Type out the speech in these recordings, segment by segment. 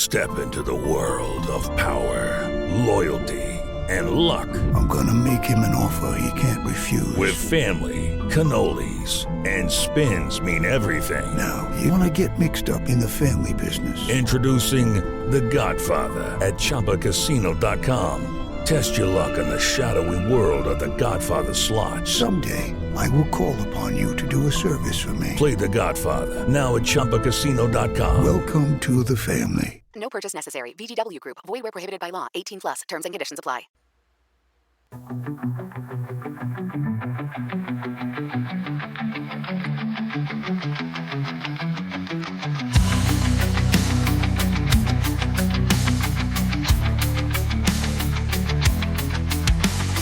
Step into the world of power, loyalty, and luck. I'm gonna make him an offer he can't refuse. With family, cannolis, and spins mean everything. Now, you wanna get mixed up in the family business. Introducing The Godfather at ChumbaCasino.com. Test your luck in the shadowy world of The Godfather slot. Someday, I will call upon you to do a service for me. Play The Godfather now at ChumbaCasino.com. Welcome to the family. No purchase necessary. VGW Group. Void where prohibited by law. 18 plus. Terms and conditions apply.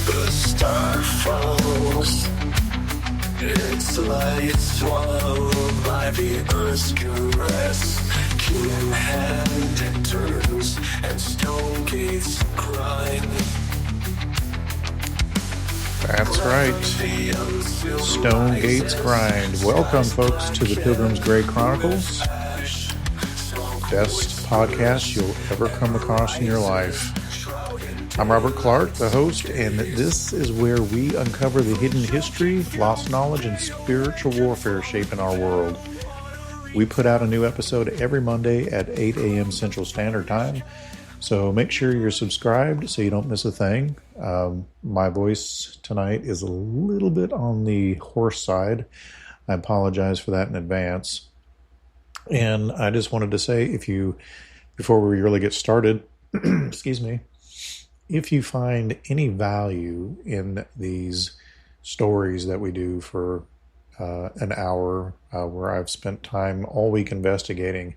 The star falls. Its light swallowed by the earth's caress. Human hand it turns and stone gates grind. That's right. Stone gates grind. Welcome, folks, to the Pilgrim's Greye Chronicles. Best podcast you'll ever come across in your life. I'm Robert Clark, the host, and this is where we uncover the hidden history, lost knowledge, and spiritual warfare shaping our world. We put out a new episode every Monday at 8 a.m. Central Standard Time, so make sure you're subscribed so you don't miss a thing. My voice tonight is a little bit on the hoarse side. I apologize for that in advance. And I just wanted to say, before we really get started, excuse me, if you find any value in these stories that we do for an hour, where I've spent time all week investigating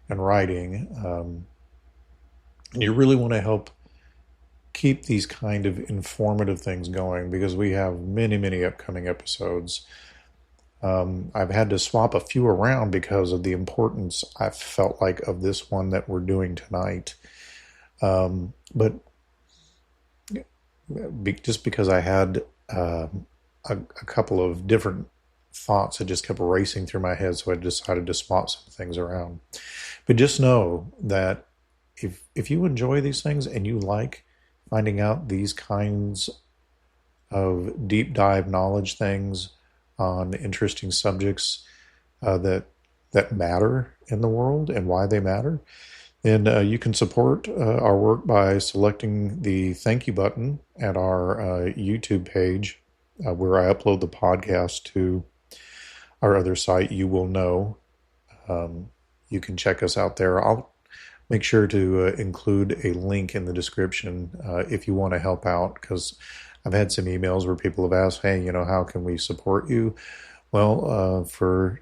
and writing, and you really want to help keep these kind of informative things going, because we have many, many upcoming episodes. I've had to swap a few around because of the importance I felt like of this one that we're doing tonight. But just because I had a couple of different thoughts that just kept racing through my head, so I decided to swap some things around. But just know that if you enjoy these things and you like finding out these kinds of deep dive knowledge things on interesting subjects that matter in the world and why they matter, then you can support our work by selecting the thank you button at our YouTube page, where I upload the podcast to our other site, You Will Know. You can check us out there. I'll make sure to include a link in the description if you want to help out, because I've had some emails where people have asked, hey, how can we support you? Well, for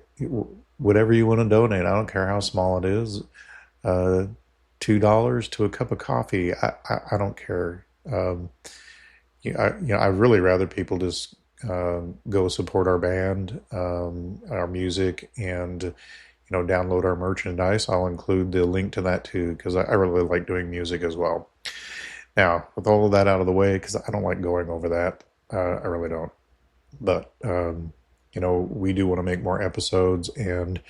whatever you want to donate, I don't care how small it is, $2 to a cup of coffee, I don't care. I'd really rather people just go support our band, our music, and download our merchandise. I'll include the link to that too, because I really like doing music as well. Now, with all of that out of the way, because I don't like going over that, I really don't. But we do want to make more episodes, and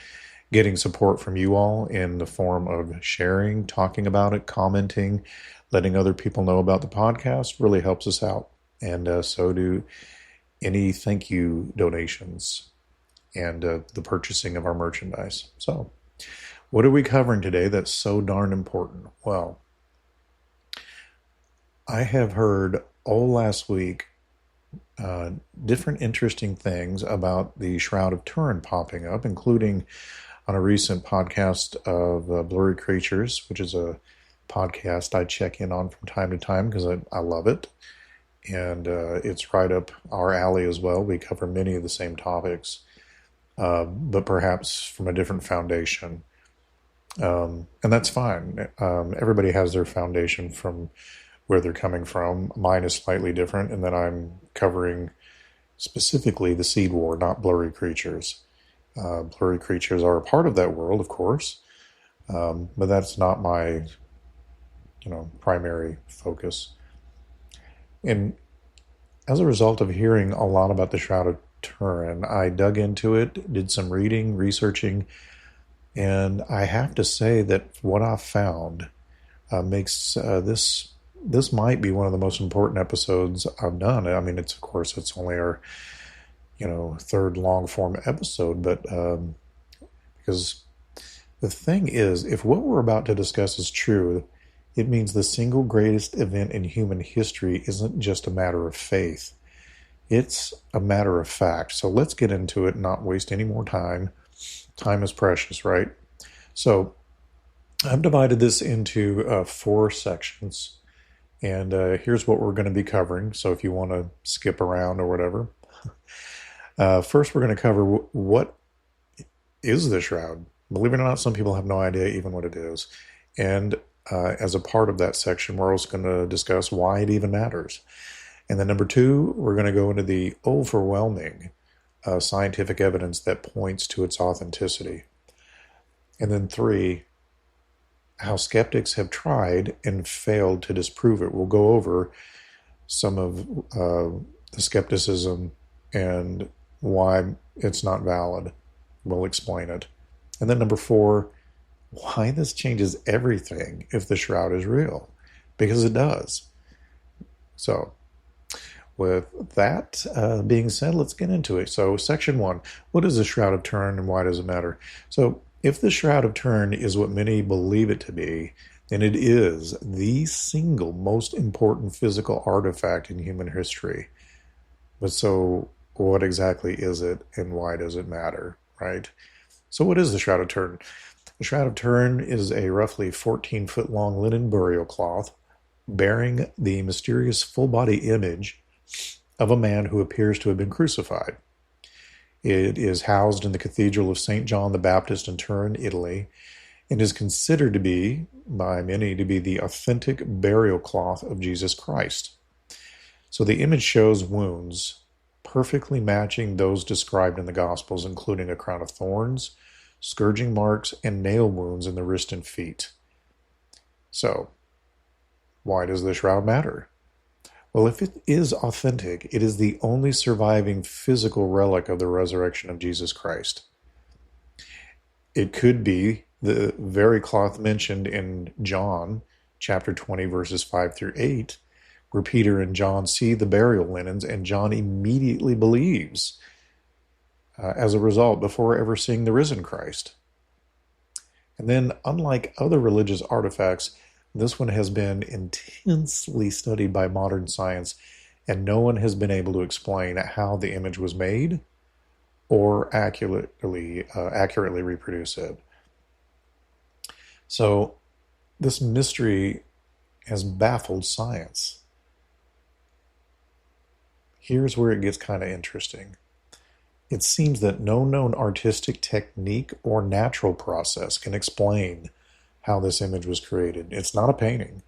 getting support from you all in the form of sharing, talking about it, commenting, letting other people know about the podcast really helps us out. And so do any thank you donations and the purchasing of our merchandise. So what are we covering today that's so darn important? Well, I have heard all last week different interesting things about the Shroud of Turin popping up, including on a recent podcast of Blurry Creatures, which is a podcast I check in on from time to time because I love it. And it's right up our alley as well. We cover many of the same topics, but perhaps from a different foundation. And that's fine. Everybody has their foundation from where they're coming from. Mine is slightly different, and then I'm covering specifically the Seed War, not Blurry Creatures. Blurry Creatures are a part of that world, of course, but that's not my, primary focus. And as a result of hearing a lot about the Shroud of Turin, I dug into it, did some reading, researching, And I have to say that what I've found makes this might be one of the most important episodes I've done. I mean, it's only our third long form episode, but because the thing is, if what we're about to discuss is true, it means the single greatest event in human history isn't just a matter of faith. It's a matter of fact. So let's get into it and not waste any more time. Time is precious, right? So I've divided this into 4 sections, and here's what we're going to be covering. So if you want to skip around or whatever. First, we're going to cover what is the Shroud. Believe it or not, some people have no idea even what it is. And as a part of that section, we're also going to discuss why it even matters. And then number 2, we're going to go into the overwhelming scientific evidence that points to its authenticity. And then 3, how skeptics have tried and failed to disprove it. We'll go over some of the skepticism and why it's not valid. We'll explain it. And then number 4, why this changes everything if the Shroud is real. Because it does. So, with that being said, let's get into it. So, section 1, what is the Shroud of Turin and why does it matter? So, if the Shroud of Turin is what many believe it to be, then it is the single most important physical artifact in human history. But so, what exactly is it and why does it matter, right? So, what is the Shroud of Turin? The Shroud of Turin is a roughly 14-foot long linen burial cloth bearing the mysterious full-body image of a man who appears to have been crucified. It is housed in the Cathedral of St. John the Baptist in Turin, Italy, and is considered to be, by many, to be the authentic burial cloth of Jesus Christ. So the image shows wounds perfectly matching those described in the Gospels, including a crown of thorns, scourging marks, and nail wounds in the wrist and feet. So, why does the Shroud matter? Well, if it is authentic, it is the only surviving physical relic of the resurrection of Jesus Christ. It could be the very cloth mentioned in John chapter 20, verses 5 through 8, where Peter and John see the burial linens, and John immediately believes as a result before ever seeing the risen Christ. And then, unlike other religious artifacts, this one has been intensely studied by modern science, and no one has been able to explain how the image was made or accurately reproduce it. So, this mystery has baffled science. Here's where it gets kind of interesting. It seems that no known artistic technique or natural process can explain how this image was created. It's not a painting.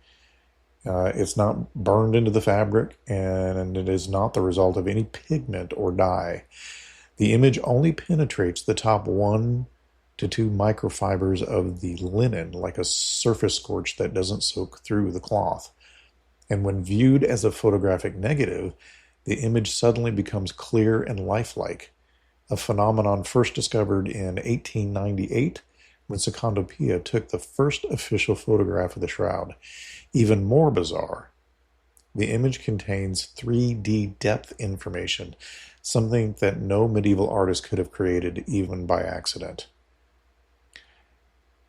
It's not burned into the fabric, and it is not the result of any pigment or dye. The image only penetrates the top 1 to 2 microfibers of the linen, like a surface scorch that doesn't soak through the cloth. And when viewed as a photographic negative, the image suddenly becomes clear and lifelike, a phenomenon first discovered in 1898 when Secondo Pia took the first official photograph of the Shroud. Even more bizarre, the image contains 3D depth information, something that no medieval artist could have created even by accident.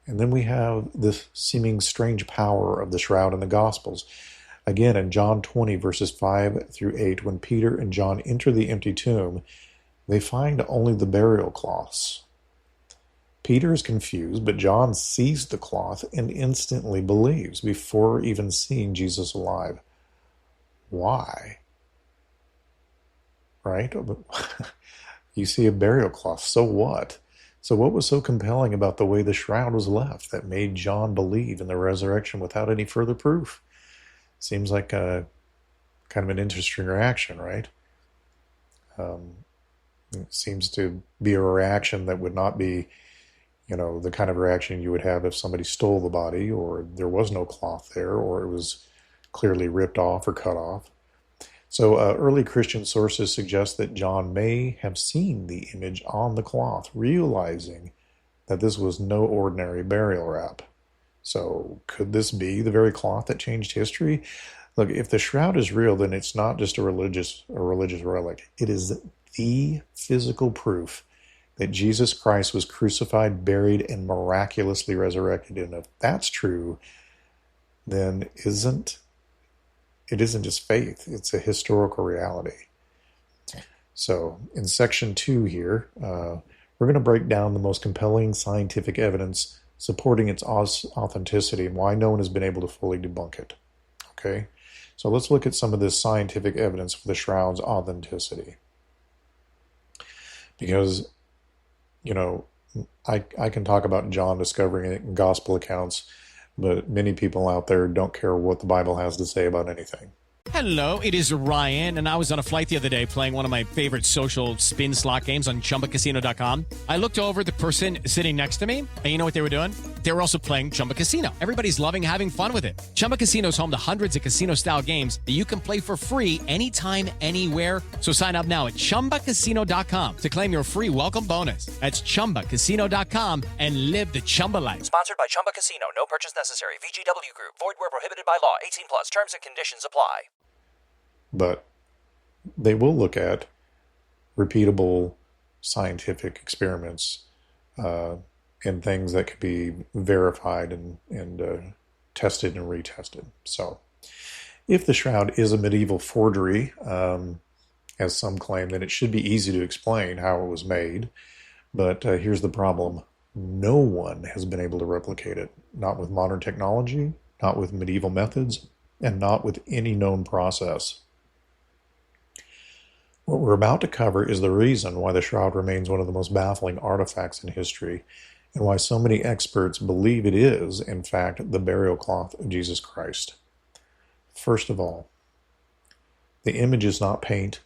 And then we have this seeming strange power of the Shroud in the Gospels. Again, in John 20, verses 5 through 8, when Peter and John enter the empty tomb, they find only the burial cloths. Peter is confused, but John sees the cloth and instantly believes before even seeing Jesus alive. Why? Right? You see a burial cloth, so what? So what was so compelling about the way the Shroud was left that made John believe in the resurrection without any further proof? Seems like a kind of an interesting reaction, right? It seems to be a reaction that would not be, the kind of reaction you would have if somebody stole the body, or there was no cloth there, or it was clearly ripped off or cut off. So early Christian sources suggest that John may have seen the image on the cloth, realizing that this was no ordinary burial wrap. So could this be the very cloth that changed history? Look, if the shroud is real, then it's not just a religious relic. It is the physical proof that Jesus Christ was crucified, buried, and miraculously resurrected. And if that's true, then it isn't just faith, it's a historical reality. So in section 2 here, we're going to break down the most compelling scientific evidence supporting its authenticity and why no one has been able to fully debunk it. Okay, so let's look at some of this scientific evidence for the shroud's authenticity. Because, you know, I can talk about John discovering it in gospel accounts, but many people out there don't care what the Bible has to say about anything. Hello, it is Ryan, and I was on a flight the other day playing one of my favorite social spin slot games on ChumbaCasino.com. I looked over at the person sitting next to me, and you know what they were doing? They were also playing Chumba Casino. Everybody's loving having fun with it. Chumba Casino is home to hundreds of casino-style games that you can play for free anytime, anywhere. So sign up now at ChumbaCasino.com to claim your free welcome bonus. That's ChumbaCasino.com and live the Chumba life. Sponsored by Chumba Casino. No purchase necessary. VGW Group. Void where prohibited by law. 18 plus. Terms and conditions apply. But they will look at repeatable scientific experiments and things that could be verified and tested and retested. So if the shroud is a medieval forgery, as some claim, then it should be easy to explain how it was made. But here's the problem. No one has been able to replicate it. Not with modern technology, not with medieval methods, and not with any known process. What we're about to cover is the reason why the shroud remains one of the most baffling artifacts in history, and why so many experts believe it is, in fact, the burial cloth of Jesus Christ. First of all, the image is not paint,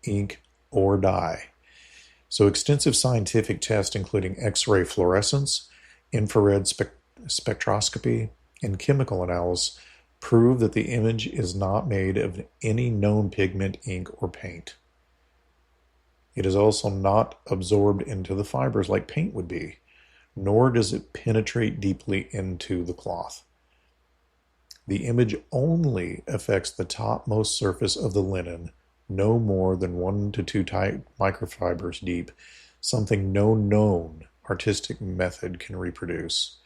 ink, or dye. So extensive scientific tests, including X-ray fluorescence, infrared spectroscopy, and chemical analysis, prove that the image is not made of any known pigment, ink, or paint. It is also not absorbed into the fibers like paint would be, nor does it penetrate deeply into the cloth. The image only affects the topmost surface of the linen, no more than 1 to 2 tight microfibers deep, something no known artistic method can reproduce.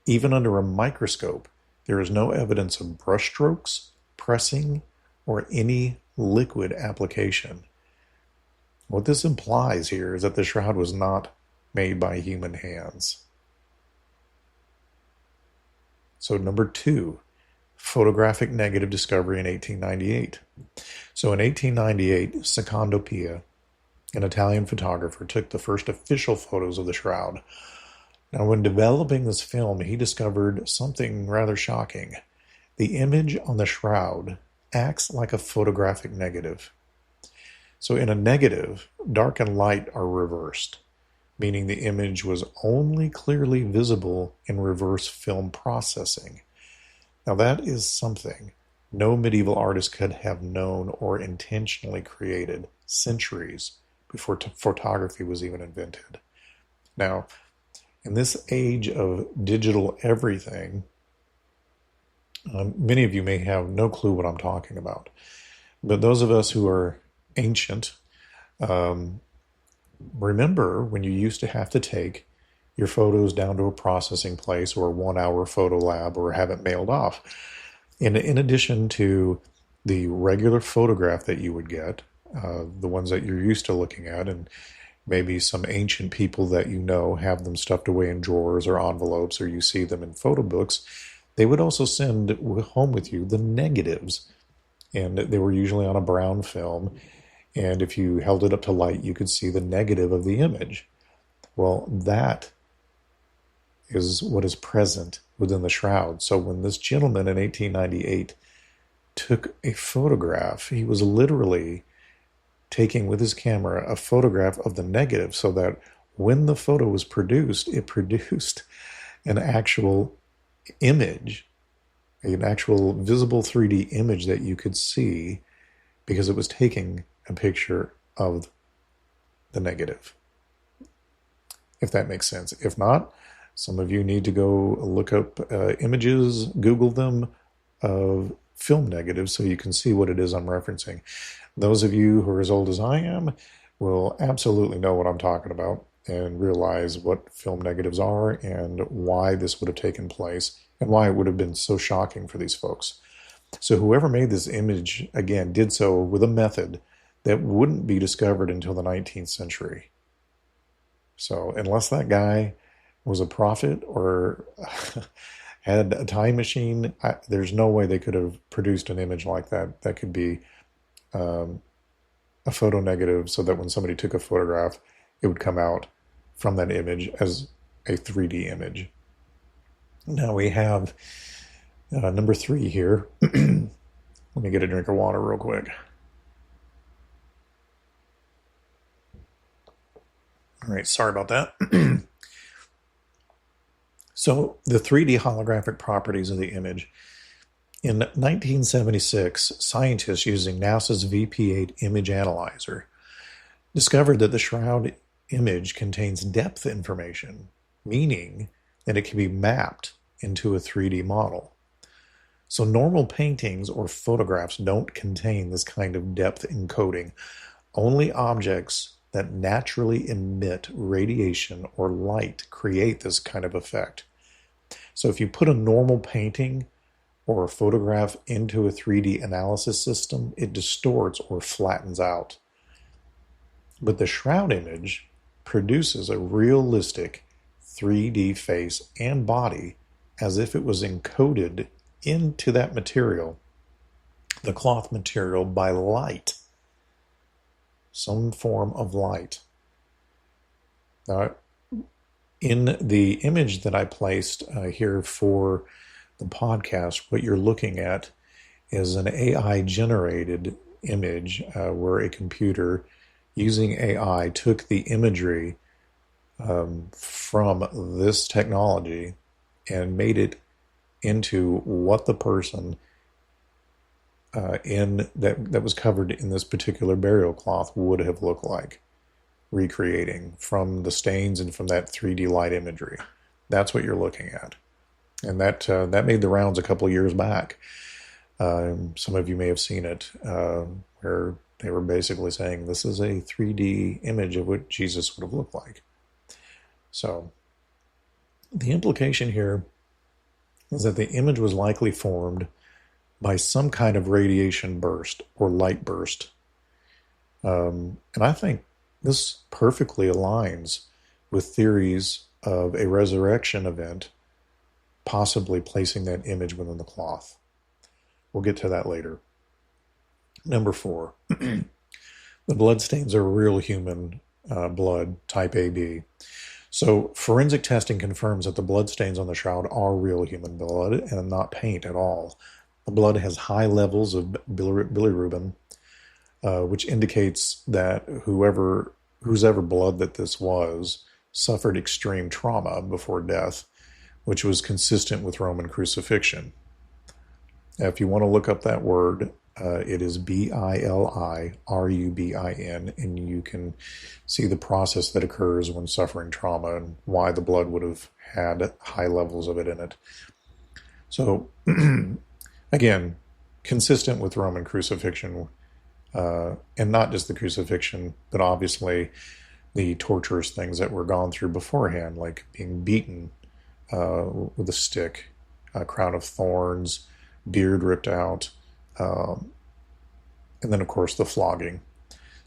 Even under a microscope, there is no evidence of brushstrokes, pressing, or any liquid application. What this implies here is that the shroud was not made by human hands. So number 2, photographic negative discovery in 1898. So in 1898, Secondo Pia, an Italian photographer, took the first official photos of the shroud. Now, when developing this film, he discovered something rather shocking. The image on the shroud acts like a photographic negative. So in a negative, dark and light are reversed, meaning the image was only clearly visible in reverse film processing. Now that is something no medieval artist could have known or intentionally created centuries before photography was even invented. Now, in this age of digital everything, many of you may have no clue what I'm talking about. But those of us who are ancient, remember when you used to have to take your photos down to a processing place or a 1-hour photo lab or have it mailed off. In addition to the regular photograph that you would get, the ones that you're used to looking at, and maybe some ancient people that you know have them stuffed away in drawers or envelopes, or you see them in photo books, they would also send home with you the negatives. And they were usually on a brown film. And if you held it up to light, you could see the negative of the image. Well, that is what is present within the shroud. So when this gentleman in 1898 took a photograph, he was literally taking with his camera a photograph of the negative, so that when the photo was produced, it produced an actual image, an actual visible 3D image that you could see, because it was taking a picture of the negative. if that makes sense. If not, some of you need to go look up images, Google them, of film negatives so you can see what it is I'm referencing. Those of you who are as old as I am will absolutely know what I'm talking about and realize what film negatives are and why this would have taken place and why it would have been so shocking for these folks. So whoever made this image, again, did so with a method that wouldn't be discovered until the 19th century. So unless that guy was a prophet or had a time machine, there's no way they could have produced an image like that. That could be a photo negative so that when somebody took a photograph, it would come out from that image as a 3D image. Now we have number 3 here. Let me get a drink of water real quick. All right, sorry about that. So the 3D holographic properties of the image. In 1976, scientists using NASA's VP8 image analyzer discovered that the Shroud image contains depth information, meaning that it can be mapped into a 3D model. So normal paintings or photographs don't contain this kind of depth encoding. Only objects that naturally emit radiation or light create this kind of effect. So if you put a normal painting or a photograph into a 3D analysis system, it distorts or flattens out. But the Shroud image produces a realistic 3D face and body as if it was encoded into that material, the cloth material, by light. Some form of light. Now, in the image that I placed here for the podcast, what you're looking at is an AI-generated image where a computer using AI took the imagery from this technology and made it into what the person that was covered in this particular burial cloth would have looked like, recreating from the stains and from that 3D light imagery. That's what you're looking at. And that made the rounds a couple of years back. Some of you may have seen it, where they were basically saying this is a 3D image of what Jesus would have looked like. So the implication here is that the image was likely formed by some kind of radiation burst or light burst. And I think this perfectly aligns with theories of a resurrection event, possibly placing that image within the cloth. We'll get to that later. Number 4, the bloodstains are real human blood, type AB. So forensic testing confirms that the bloodstains on the shroud are real human blood and not paint at all. The blood has high levels of bilirubin, which indicates that whose ever blood that this was suffered extreme trauma before death, which was consistent with Roman crucifixion. Now, if you want to look up that word, it is bilirubin, and you can see the process that occurs when suffering trauma and why the blood would have had high levels of it in it. So, again, consistent with Roman crucifixion, and not just the crucifixion, but obviously the torturous things that were gone through beforehand, like being beaten with a stick, a crown of thorns, beard ripped out, and then, of course, the flogging.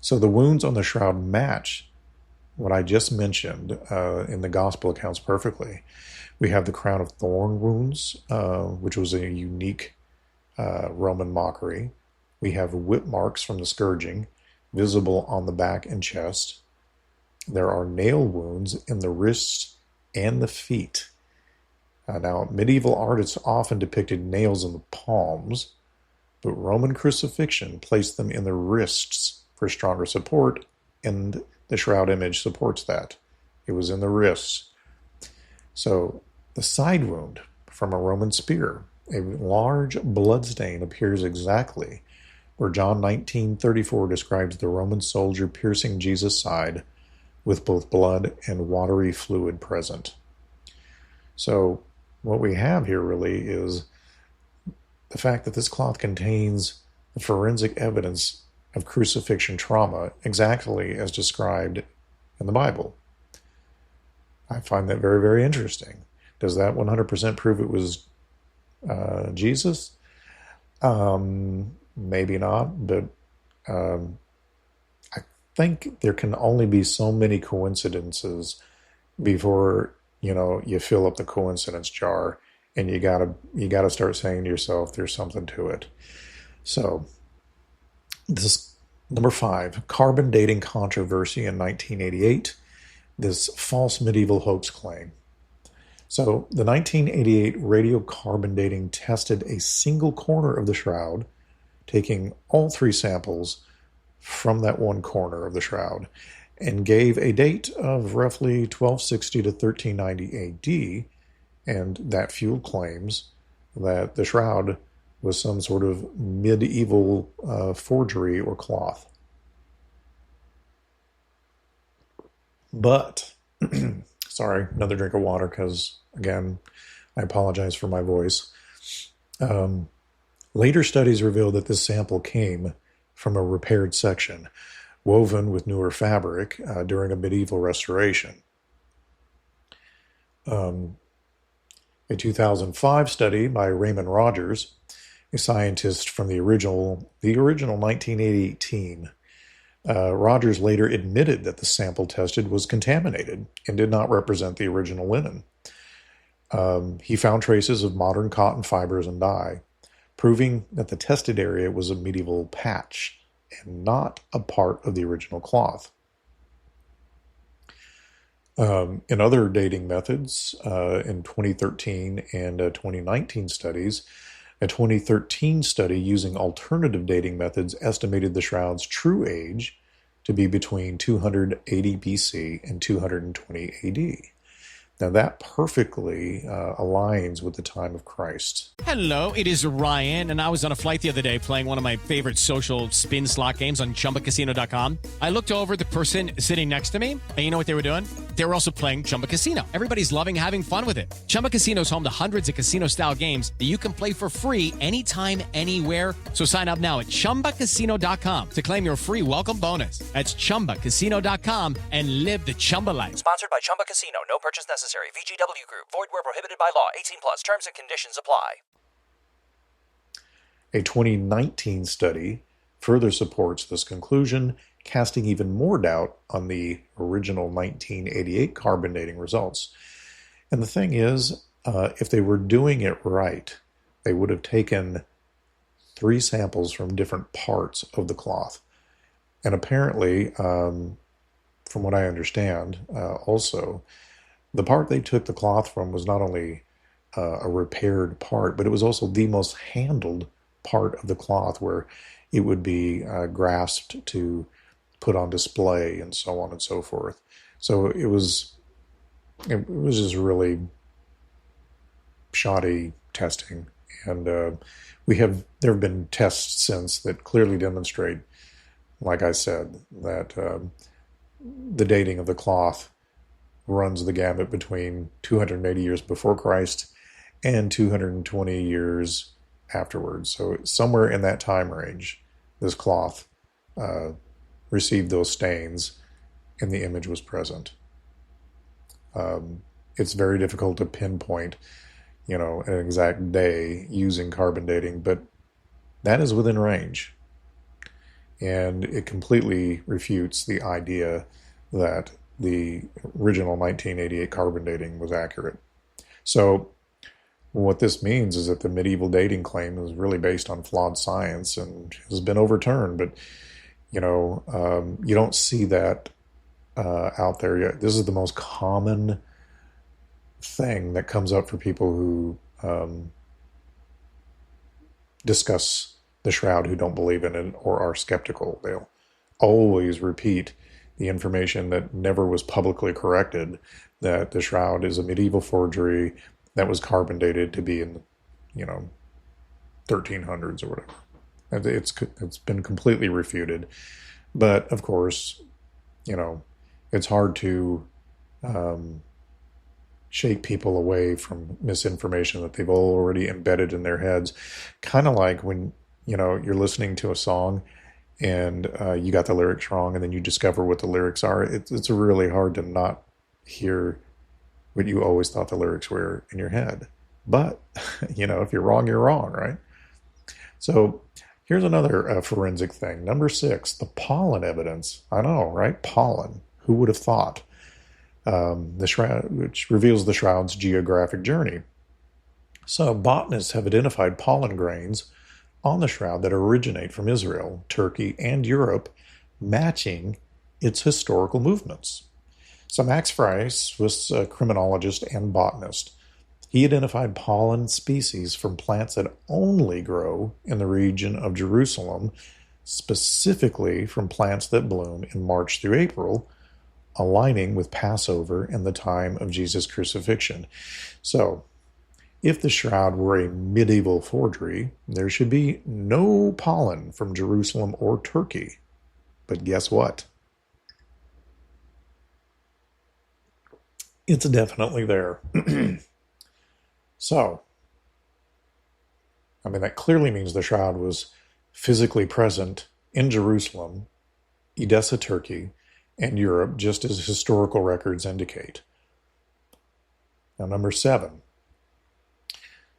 So the wounds on the shroud match what I just mentioned in the gospel accounts perfectly. We have the crown of thorn wounds, which was a unique Roman mockery. We have whip marks from the scourging, visible on the back and chest. There are nail wounds in the wrists and the feet. Now, medieval artists often depicted nails in the palms, but Roman crucifixion placed them in the wrists for stronger support, and the shroud image supports that. It was in the wrists. So, the side wound from a Roman spear, a large bloodstain appears exactly where John 19:34 describes the Roman soldier piercing Jesus' side with both blood and watery fluid present. So what we have here really is the fact that this cloth contains the forensic evidence of crucifixion trauma exactly as described in the Bible. I find that very, very interesting. Does that 100% prove it was Jesus? Maybe not, but I think there can only be so many coincidences before, you fill up the coincidence jar, and you gotta start saying to yourself, there's something to it. So, this number 5, carbon dating controversy in 1988, this false medieval hoax claim. So, the 1988 radiocarbon dating tested a single corner of the shroud, taking all 3 samples from that one corner of the shroud, and gave a date of roughly 1260 to 1390 AD, and that fueled claims that the shroud was some sort of medieval forgery or cloth. But, sorry, another drink of water because, again, I apologize for my voice. Later studies revealed that this sample came from a repaired section, woven with newer fabric during a medieval restoration. A 2005 study by Raymond Rogers, a scientist from the original 1988 team. Rogers later admitted that the sample tested was contaminated and did not represent the original linen. He found traces of modern cotton fibers and dye, proving that the tested area was a medieval patch and not a part of the original cloth. In other dating methods, in 2013 and 2019 studies, a 2013 study using alternative dating methods estimated the shroud's true age to be between 280 BC and 220 AD. Now that perfectly aligns with the time of Christ. Hello, it is Ryan, and I was on a flight the other day playing one of my favorite social spin slot games on ChumbaCasino.com. I looked over at the person sitting next to me, and you know what they were doing? They were also playing Chumba Casino. Everybody's loving having fun with it. Chumba Casino is home to hundreds of casino-style games that you can play for free anytime, anywhere. So sign up now at ChumbaCasino.com to claim your free welcome bonus. That's ChumbaCasino.com and live the Chumba life. Sponsored by Chumba Casino. No purchase necessary. VGW Group. Void where prohibited by law. 18 plus. Terms and conditions apply. A 2019 study further supports this conclusion, casting even more doubt on the original 1988 carbon dating results. And the thing is, if they were doing it right, they would have taken 3 samples from different parts of the cloth. And apparently, from what I understand, also, the part they took the cloth from was not only a repaired part, but it was also the most handled part of the cloth, where it would be grasped to put on display and so on and so forth. So it was just really shoddy testing. And there have been tests since that clearly demonstrate, like I said, that the dating of the cloth runs the gamut between 280 years before Christ and 220 years afterwards. So somewhere in that time range, this cloth received those stains and the image was present. It's very difficult to pinpoint, an exact day using carbon dating, but that is within range. And it completely refutes the idea that the original 1988 carbon dating was accurate. So what this means is that the medieval dating claim is really based on flawed science and has been overturned. But, you don't see that out there yet. This is the most common thing that comes up for people who discuss the shroud, who don't believe in it or are skeptical. They'll always repeat the information that never was publicly corrected, that the shroud is a medieval forgery that was carbon dated to be in, 1300s or whatever. It's been completely refuted. But of course, it's hard to shake people away from misinformation that they've already embedded in their heads. Kind of like when, you're listening to a song and you got the lyrics wrong, and then you discover what the lyrics are. It's really hard to not hear what you always thought the lyrics were in your head. But, if you're wrong, you're wrong, right? So here's another forensic thing. Number 6, the pollen evidence. I know, right? Pollen. Who would have thought? The shroud, which reveals the shroud's geographic journey. So botanists have identified pollen grains on the shroud that originate from Israel, Turkey, and Europe, matching its historical movements. So Max Frey, Swiss criminologist and botanist, he identified pollen species from plants that only grow in the region of Jerusalem, specifically from plants that bloom in March through April, aligning with Passover and the time of Jesus' crucifixion. So, if the shroud were a medieval forgery, there should be no pollen from Jerusalem or Turkey. But guess what? It's definitely there. So, that clearly means the shroud was physically present in Jerusalem, Edessa, Turkey, and Europe, just as historical records indicate. Now, number 7.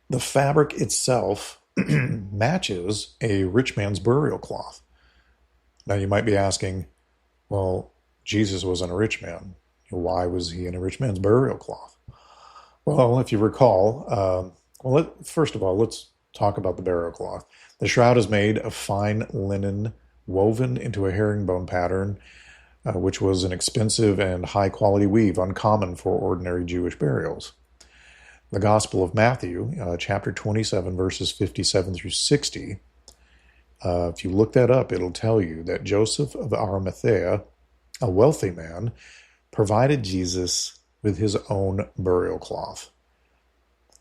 The fabric itself matches a rich man's burial cloth. Now, you might be asking, well, Jesus wasn't a rich man. Why was he in a rich man's burial cloth? Well, if you recall, first of all, let's talk about the burial cloth. The shroud is made of fine linen woven into a herringbone pattern, which was an expensive and high-quality weave, uncommon for ordinary Jewish burials. The Gospel of Matthew, chapter 27, verses 57 through 60, if you look that up, it'll tell you that Joseph of Arimathea, a wealthy man, provided Jesus with his own burial cloth.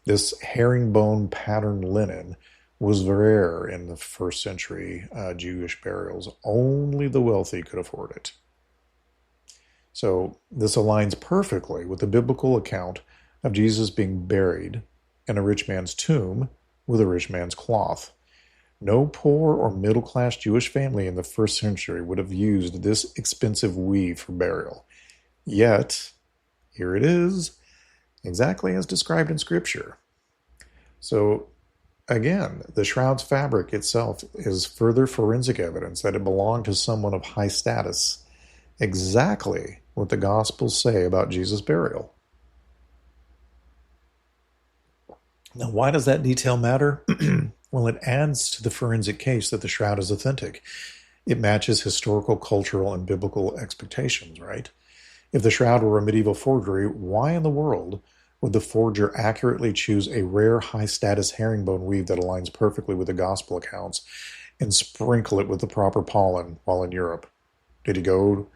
This herringbone pattern linen was rare in the first century Jewish burials. Only the wealthy could afford it. So this aligns perfectly with the biblical account of Jesus being buried in a rich man's tomb with a rich man's cloth. No poor or middle-class Jewish family in the first century would have used this expensive weave for burial. Yet, here it is, exactly as described in Scripture. So, again, the shroud's fabric itself is further forensic evidence that it belonged to someone of high status, exactly what the Gospels say about Jesus' burial. Now, why does that detail matter? Well, it adds to the forensic case that the shroud is authentic. It matches historical, cultural, and biblical expectations, right? If the shroud were a medieval forgery, why in the world would the forger accurately choose a rare, high-status herringbone weave that aligns perfectly with the gospel accounts and sprinkle it with the proper pollen while in Europe? Did he go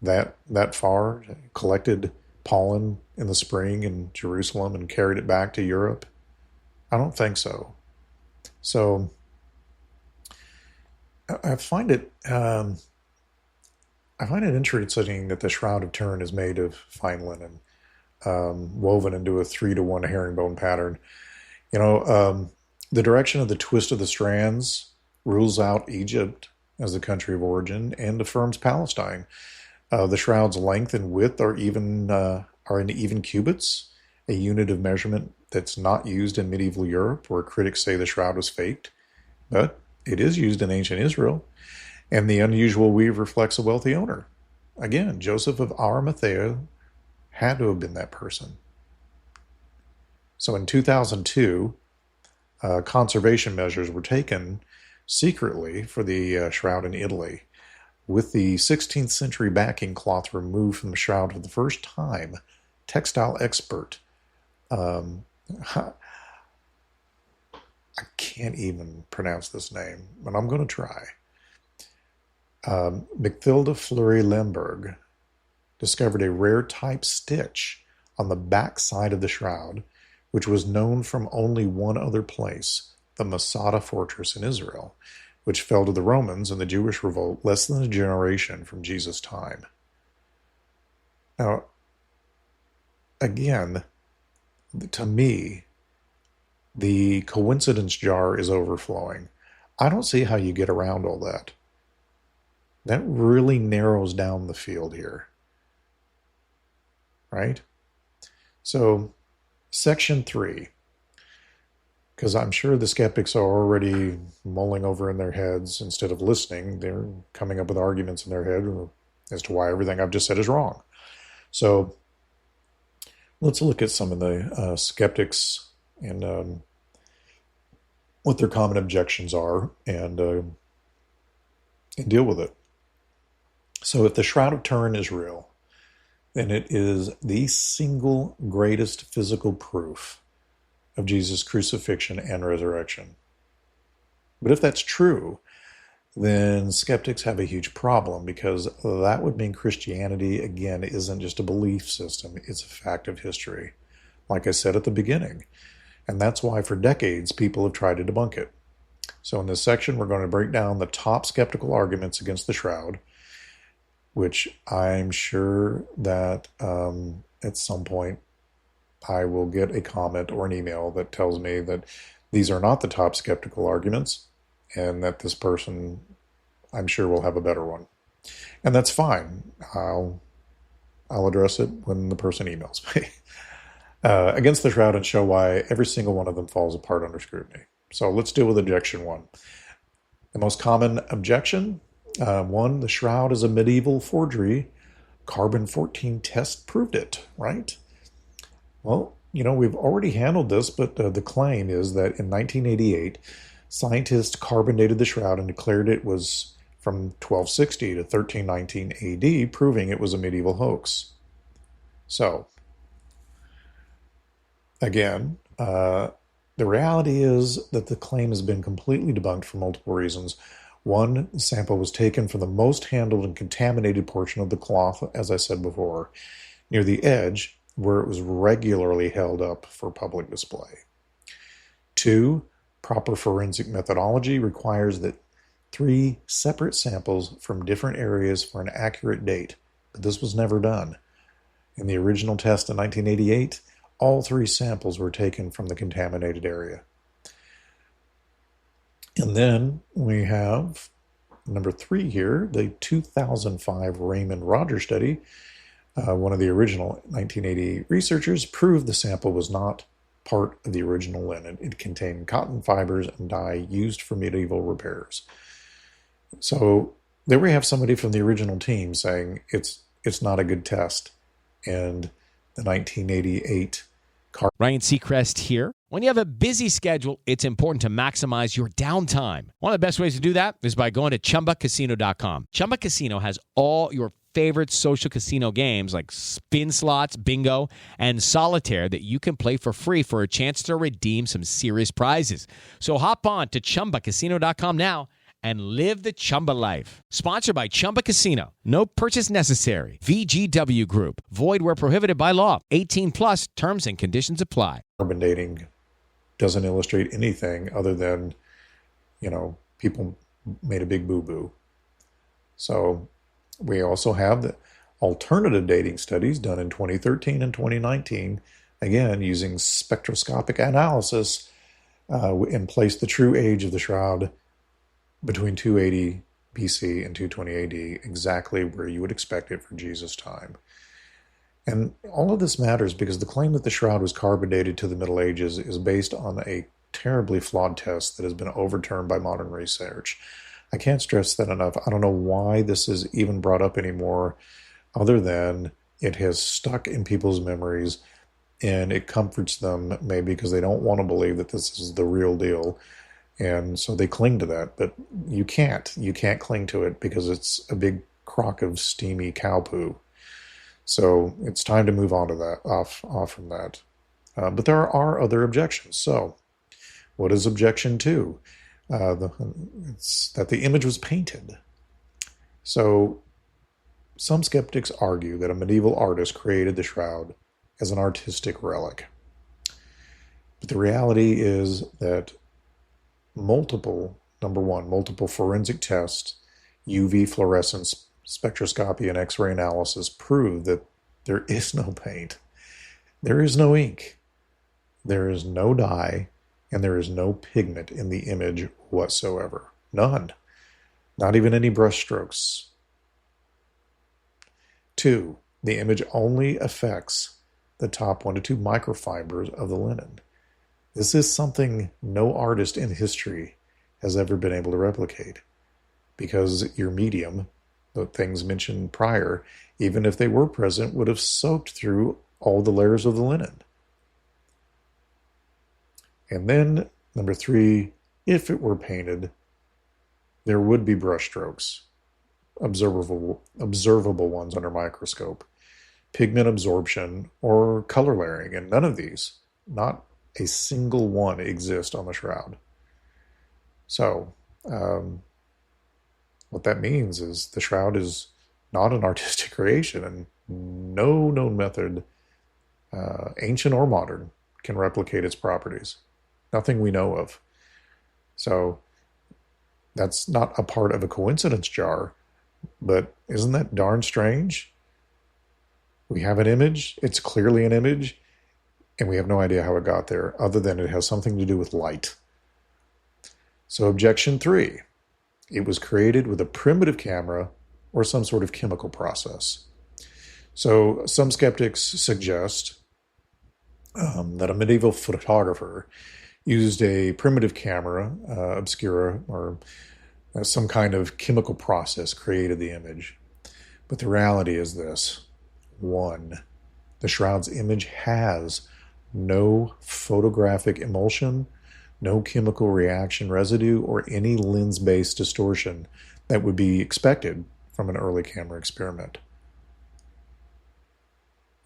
that far, collected pollen in the spring in Jerusalem and carried it back to Europe? I don't think so. So I find it interesting that the Shroud of Turin is made of fine linen, woven into a 3-to-1 herringbone pattern. The direction of the twist of the strands rules out Egypt as the country of origin and affirms Palestine. The shroud's length and width are in even cubits, a unit of measurement that's not used in medieval Europe, where critics say the shroud was faked, but it is used in ancient Israel, and the unusual weave reflects a wealthy owner. Again, Joseph of Arimathea had to have been that person. So in 2002, conservation measures were taken secretly for the shroud in Italy, with the 16th century backing cloth removed from the shroud for the first time. Textile expert, I can't even pronounce this name, but I'm going to try. Mathilde Fleury-Lemberg discovered a rare type stitch on the back side of the shroud, which was known from only one other place, the Masada fortress in Israel, which fell to the Romans in the Jewish revolt less than a generation from Jesus' time. Now, again, to me, the coincidence jar is overflowing. I don't see how you get around all that. That really narrows down the field here. Right? So, section 3, because I'm sure the skeptics are already mulling over in their heads instead of listening. They're coming up with arguments in their head as to why everything I've just said is wrong. So, let's look at some of the skeptics and what their common objections are and deal with it. So if the Shroud of Turin is real, then it is the single greatest physical proof of Jesus' crucifixion and resurrection. But if that's true, then skeptics have a huge problem, because that would mean Christianity, again, isn't just a belief system, it's a fact of history, like I said at the beginning. And that's why for decades people have tried to debunk it. So in this section, we're going to break down the top skeptical arguments against the Shroud, which I'm sure that at some point I will get a comment or an email that tells me that these are not the top skeptical arguments, and that this person, I'm sure, will have a better one. And that's fine. I'll address it when the person emails me. Against the Shroud, and show why every single one of them falls apart under scrutiny. So let's deal with objection 1. The most common objection, 1, the Shroud is a medieval forgery. Carbon-14 test proved it, right? Well, we've already handled this, but the claim is that in 1988, scientists carbon dated the Shroud and declared it was from 1260 to 1319 AD, proving it was a medieval hoax. So, again, the reality is that the claim has been completely debunked for multiple reasons. 1, the sample was taken from the most handled and contaminated portion of the cloth, as I said before, near the edge, where it was regularly held up for public display. 2, proper forensic methodology requires that 3 separate samples from different areas for an accurate date, but this was never done. In the original test in 1988, all 3 samples were taken from the contaminated area. And then we have number 3 here, the 2005 Raymond Rogers study. One of the original 1980 researchers proved the sample was not part of the original linen. It contained cotton fibers and dye used for medieval repairs. So there we have somebody from the original team saying it's not a good test. And the 1988 Ryan Seacrest here. When you have a busy schedule, it's important to maximize your downtime. One of the best ways to do that is by going to ChumbaCasino.com. Chumba Casino has all your favorite social casino games like spin slots, bingo, and solitaire that you can play for free for a chance to redeem some serious prizes. So hop on to ChumbaCasino.com now and live the Chumba life. Sponsored by Chumba Casino. No purchase necessary. VGW Group. Void where prohibited by law. 18 plus terms and conditions apply. Carbon dating doesn't illustrate anything other than, people made a big boo-boo. So we also have the alternative dating studies done in 2013 and 2019, again, using spectroscopic analysis, and placed the true age of the Shroud between 280 BC and 220 AD, exactly where you would expect it for Jesus' time. And all of this matters because the claim that the Shroud was carbon dated to the Middle Ages is based on a terribly flawed test that has been overturned by modern research. I can't stress that enough. I don't know why this is even brought up anymore, other than it has stuck in people's memories and it comforts them, maybe because they don't want to believe that this is the real deal. And so they cling to that, but you can't cling to it because it's a big crock of steamy cow poo. So it's time to move on to that, off from that. But there are other objections. So what is objection 2? It's that the image was painted. So some skeptics argue that a medieval artist created the Shroud as an artistic relic. But the reality is that multiple forensic tests, UV fluorescence spectroscopy, and X-ray analysis prove that There is no paint. There is no ink. There is no dye, and there is no pigment in the image whatsoever. None. Not even any brush strokes. 2, the image only affects the top 1 to 2 microfibers of the linen. This is something no artist in history has ever been able to replicate, because your medium, the things mentioned prior, even if they were present, would have soaked through all the layers of the linen. And then, number 3, if it were painted, there would be brush strokes, observable ones under microscope, pigment absorption, or color layering, and none of these, not a single one, exist on the shroud. So, what that means is the shroud is not an artistic creation, and no known method, ancient or modern, can replicate its properties. Nothing we know of. So, that's not a part of a coincidence jar, but isn't that darn strange? We have an image, it's clearly an image, and we have no idea how it got there, other than it has something to do with light. So objection 3, it was created with a primitive camera or some sort of chemical process. So some skeptics suggest that a medieval photographer used a primitive camera, obscura, or some kind of chemical process created the image. But the reality is this. 1, the shroud's image has no photographic emulsion, no chemical reaction residue, or any lens-based distortion that would be expected from an early camera experiment.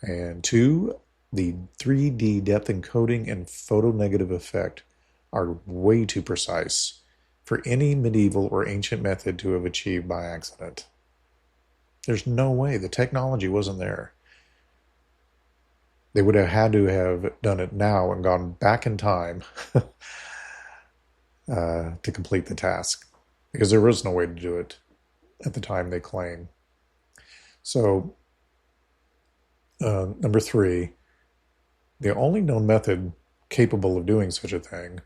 And 2, the 3D depth encoding and photonegative effect are way too precise for any medieval or ancient method to have achieved by accident. There's no way. The technology wasn't there. They would have had to have done it now and gone back in time to complete the task, because there was no way to do it at the time they claim. So, number 3, the only known method capable of doing such a thing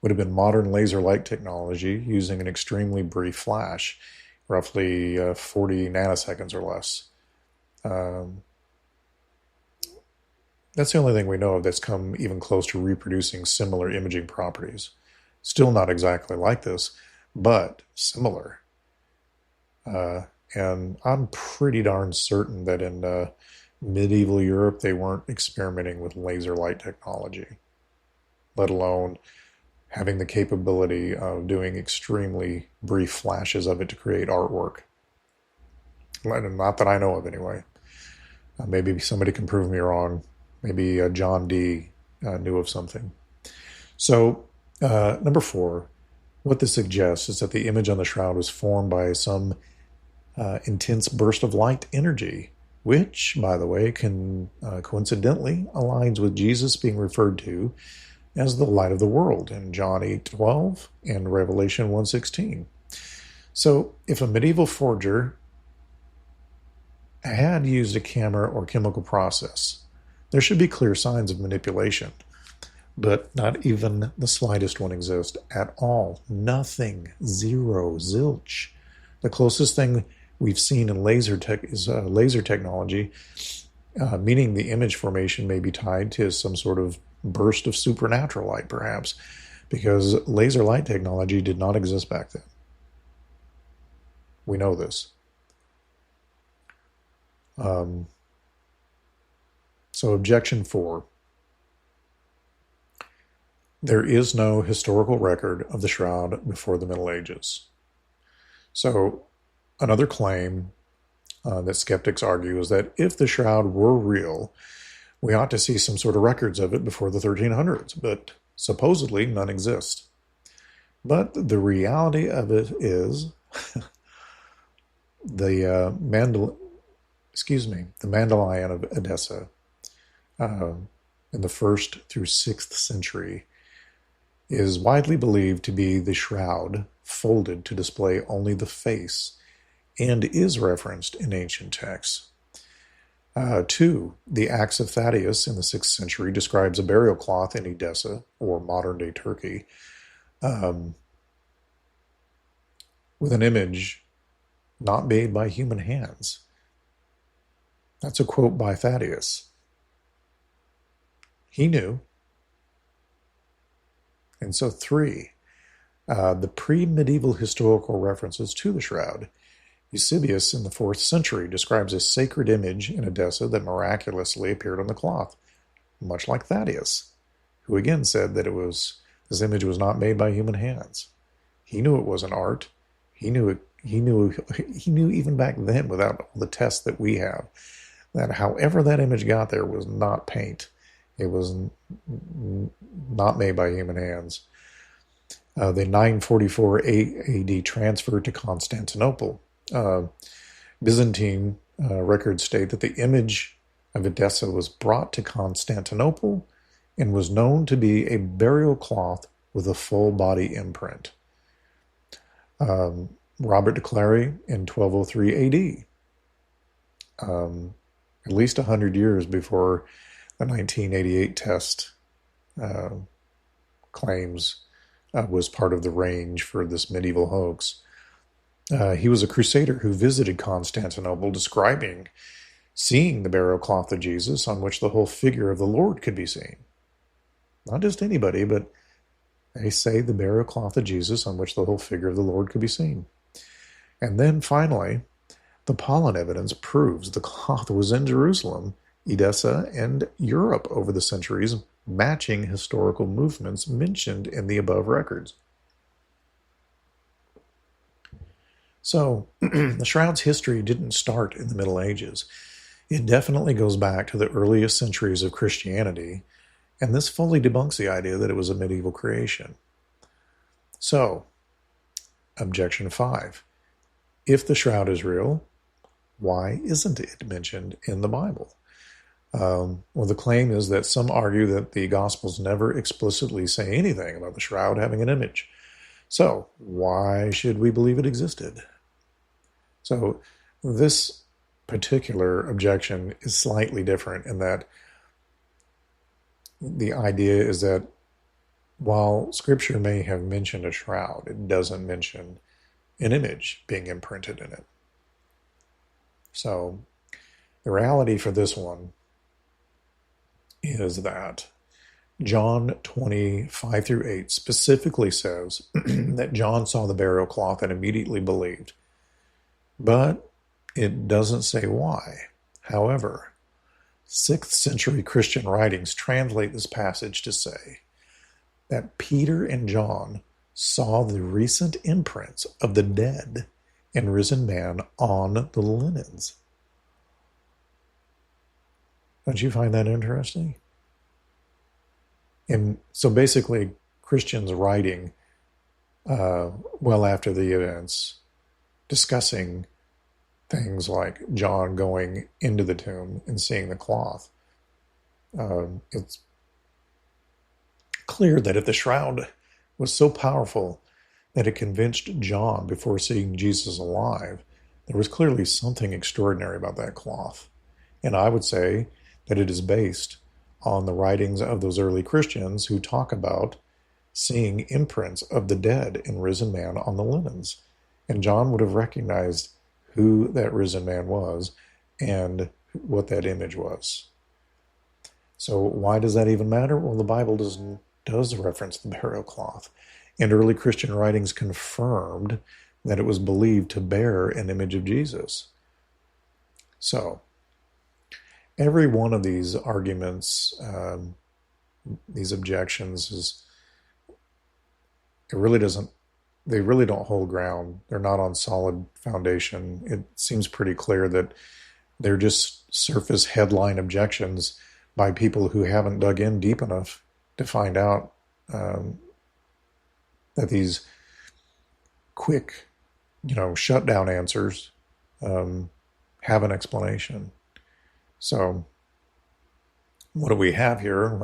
would have been modern laser light technology using an extremely brief flash, roughly 40 nanoseconds or less. That's the only thing we know of that's come even close to reproducing similar imaging properties. Still not exactly like this, but similar. And I'm pretty darn certain that in medieval Europe, they weren't experimenting with laser light technology, let alone having the capability of doing extremely brief flashes of it to create artwork. Not that I know of, anyway. Maybe somebody can prove me wrong. Maybe John D. Knew of something. So, number 4, what this suggests is that the image on the shroud was formed by some intense burst of light energy, which, by the way, can coincidentally aligns with Jesus being referred to as the light of the world in John 8:12 and Revelation 1:16. So, if a medieval forger had used a camera or chemical process, there should be clear signs of manipulation, but not even the slightest one exists at all. Nothing. Zero. Zilch. The closest thing we've seen in laser tech is laser technology, meaning the image formation may be tied to some sort of burst of supernatural light, perhaps, because laser light technology did not exist back then. We know this. So objection 4. There is no historical record of the shroud before the Middle Ages. So another claim that skeptics argue is that if the shroud were real, we ought to see some sort of records of it before the 1300s, but supposedly none exist. But the reality of it is the Mandalion of Edessa in the 1st through 6th century is widely believed to be the shroud folded to display only the face, and is referenced in ancient texts. 2, the Acts of Thaddeus in the 6th century describes a burial cloth in Edessa, or modern-day Turkey, with an image not made by human hands. That's a quote by Thaddeus. He knew. And so 3, the pre-medieval historical references to the shroud. Eusebius in the 4th century describes a sacred image in Edessa that miraculously appeared on the cloth, much like Thaddeus, who again said that this image was not made by human hands. He knew it wasn't art. He knew even back then, without all the tests that we have, that however that image got there was not paint. It was not made by human hands. The 944 AD transfer to Constantinople. Byzantine records state that the image of Edessa was brought to Constantinople and was known to be a burial cloth with a full body imprint. Robert de Clary in 1203 AD, at least 100 years before the 1988 test claims was part of the range for this medieval hoax. He was a crusader who visited Constantinople, describing seeing the burial cloth of Jesus on which the whole figure of the Lord could be seen. Not just anybody, but they say the burial cloth of Jesus on which the whole figure of the Lord could be seen. And then finally, the pollen evidence proves the cloth was in Jerusalem, Edessa, and Europe over the centuries, matching historical movements mentioned in the above records. So, the shroud's history didn't start in the Middle Ages. It definitely goes back to the earliest centuries of Christianity, and this fully debunks the idea that it was a medieval creation. So, objection 5. If the shroud is real, why isn't it mentioned in the Bible? Well, the claim is that some argue that the Gospels never explicitly say anything about the shroud having an image. So, why should we believe it existed? So, this particular objection is slightly different in that the idea is that while Scripture may have mentioned a shroud, it doesn't mention an image being imprinted in it. So, the reality for this one is that John 20:5-8 specifically says that John saw the burial cloth and immediately believed. But it doesn't say why. However, 6th century Christian writings translate this passage to say that Peter and John saw the recent imprints of the dead and risen man on the linens. Don't you find that interesting? And so basically, Christians writing well after the events, discussing things like John going into the tomb and seeing the cloth. It's clear that if the shroud was so powerful that it convinced John before seeing Jesus alive, there was clearly something extraordinary about that cloth. And I would say that it is based on the writings of those early Christians who talk about seeing imprints of the dead and risen man on the linens. And John would have recognized who that risen man was and what that image was. So why does that even matter? Well, the Bible does reference the burial cloth, and early Christian writings confirmed that it was believed to bear an image of Jesus. So, every one of these arguments, these objections, they really don't hold ground. They're not on solid foundation. It seems pretty clear that they're just surface headline objections by people who haven't dug in deep enough to find out that these quick, shutdown answers have an explanation. So, what do we have here?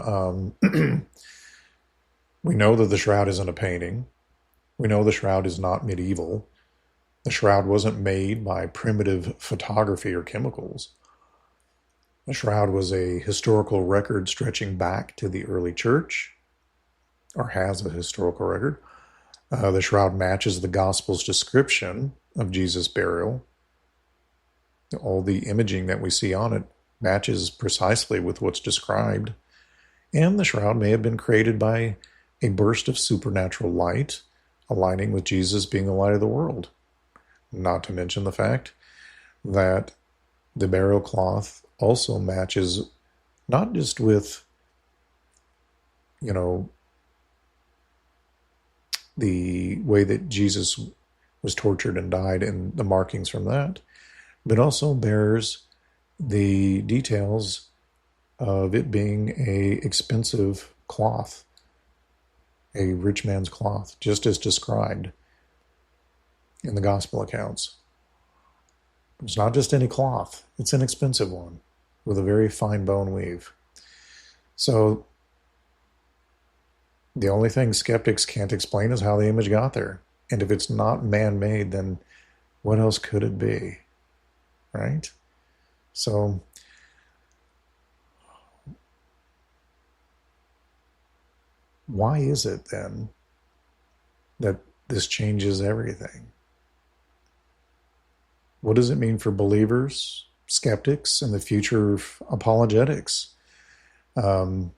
We know that the shroud isn't a painting. We know the shroud is not medieval. The shroud wasn't made by primitive photography or chemicals. The shroud was a historical record stretching back to the early church, or has a historical record. The shroud matches the Gospel's description of Jesus' burial. All the imaging that we see on it matches precisely with what's described. And the shroud may have been created by a burst of supernatural light, aligning with Jesus being the light of the world. Not to mention the fact that the burial cloth also matches not just with, the way that Jesus was tortured and died and the markings from that, but also bears the details of it being a expensive cloth, a rich man's cloth, just as described in the gospel accounts. It's not just any cloth, it's an expensive one with a very fine bone weave. So the only thing skeptics can't explain is how the image got there. And if it's not man-made, then what else could it be? Right? So why is it then that this changes everything? What does it mean for believers, skeptics, and the future of apologetics? When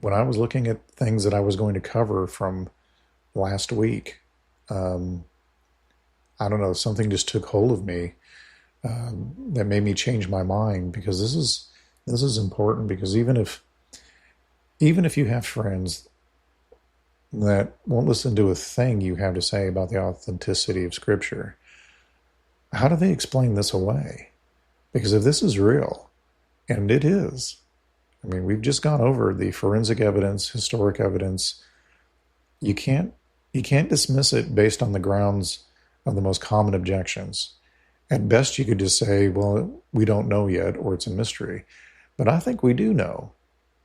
I was looking at things that I was going to cover from last week, I don't know, something just took hold of me that made me change my mind, because this is important, because even if you have friends that won't listen to a thing you have to say about the authenticity of Scripture, how do they explain this away? Because if this is real, and it is, I mean, we've just gone over the forensic evidence, historic evidence. You can't dismiss it based on the grounds of the most common objections. At best, you could just say, well, we don't know yet, or it's a mystery. But I think we do know.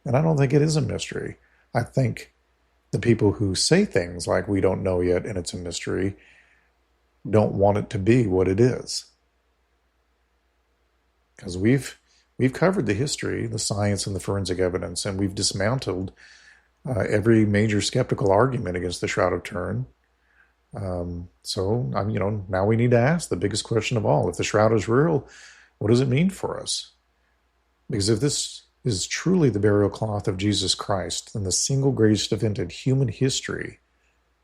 And I don't think it is a mystery. I think the people who say things like we don't know yet and it's a mystery don't want it to be what it is. Because we've covered the history, the science, and the forensic evidence, and we've dismantled every major skeptical argument against the Shroud of Turin. So now we need to ask the biggest question of all. If the Shroud is real, what does it mean for us? Because if this is truly the burial cloth of Jesus Christ, then the single greatest event in human history,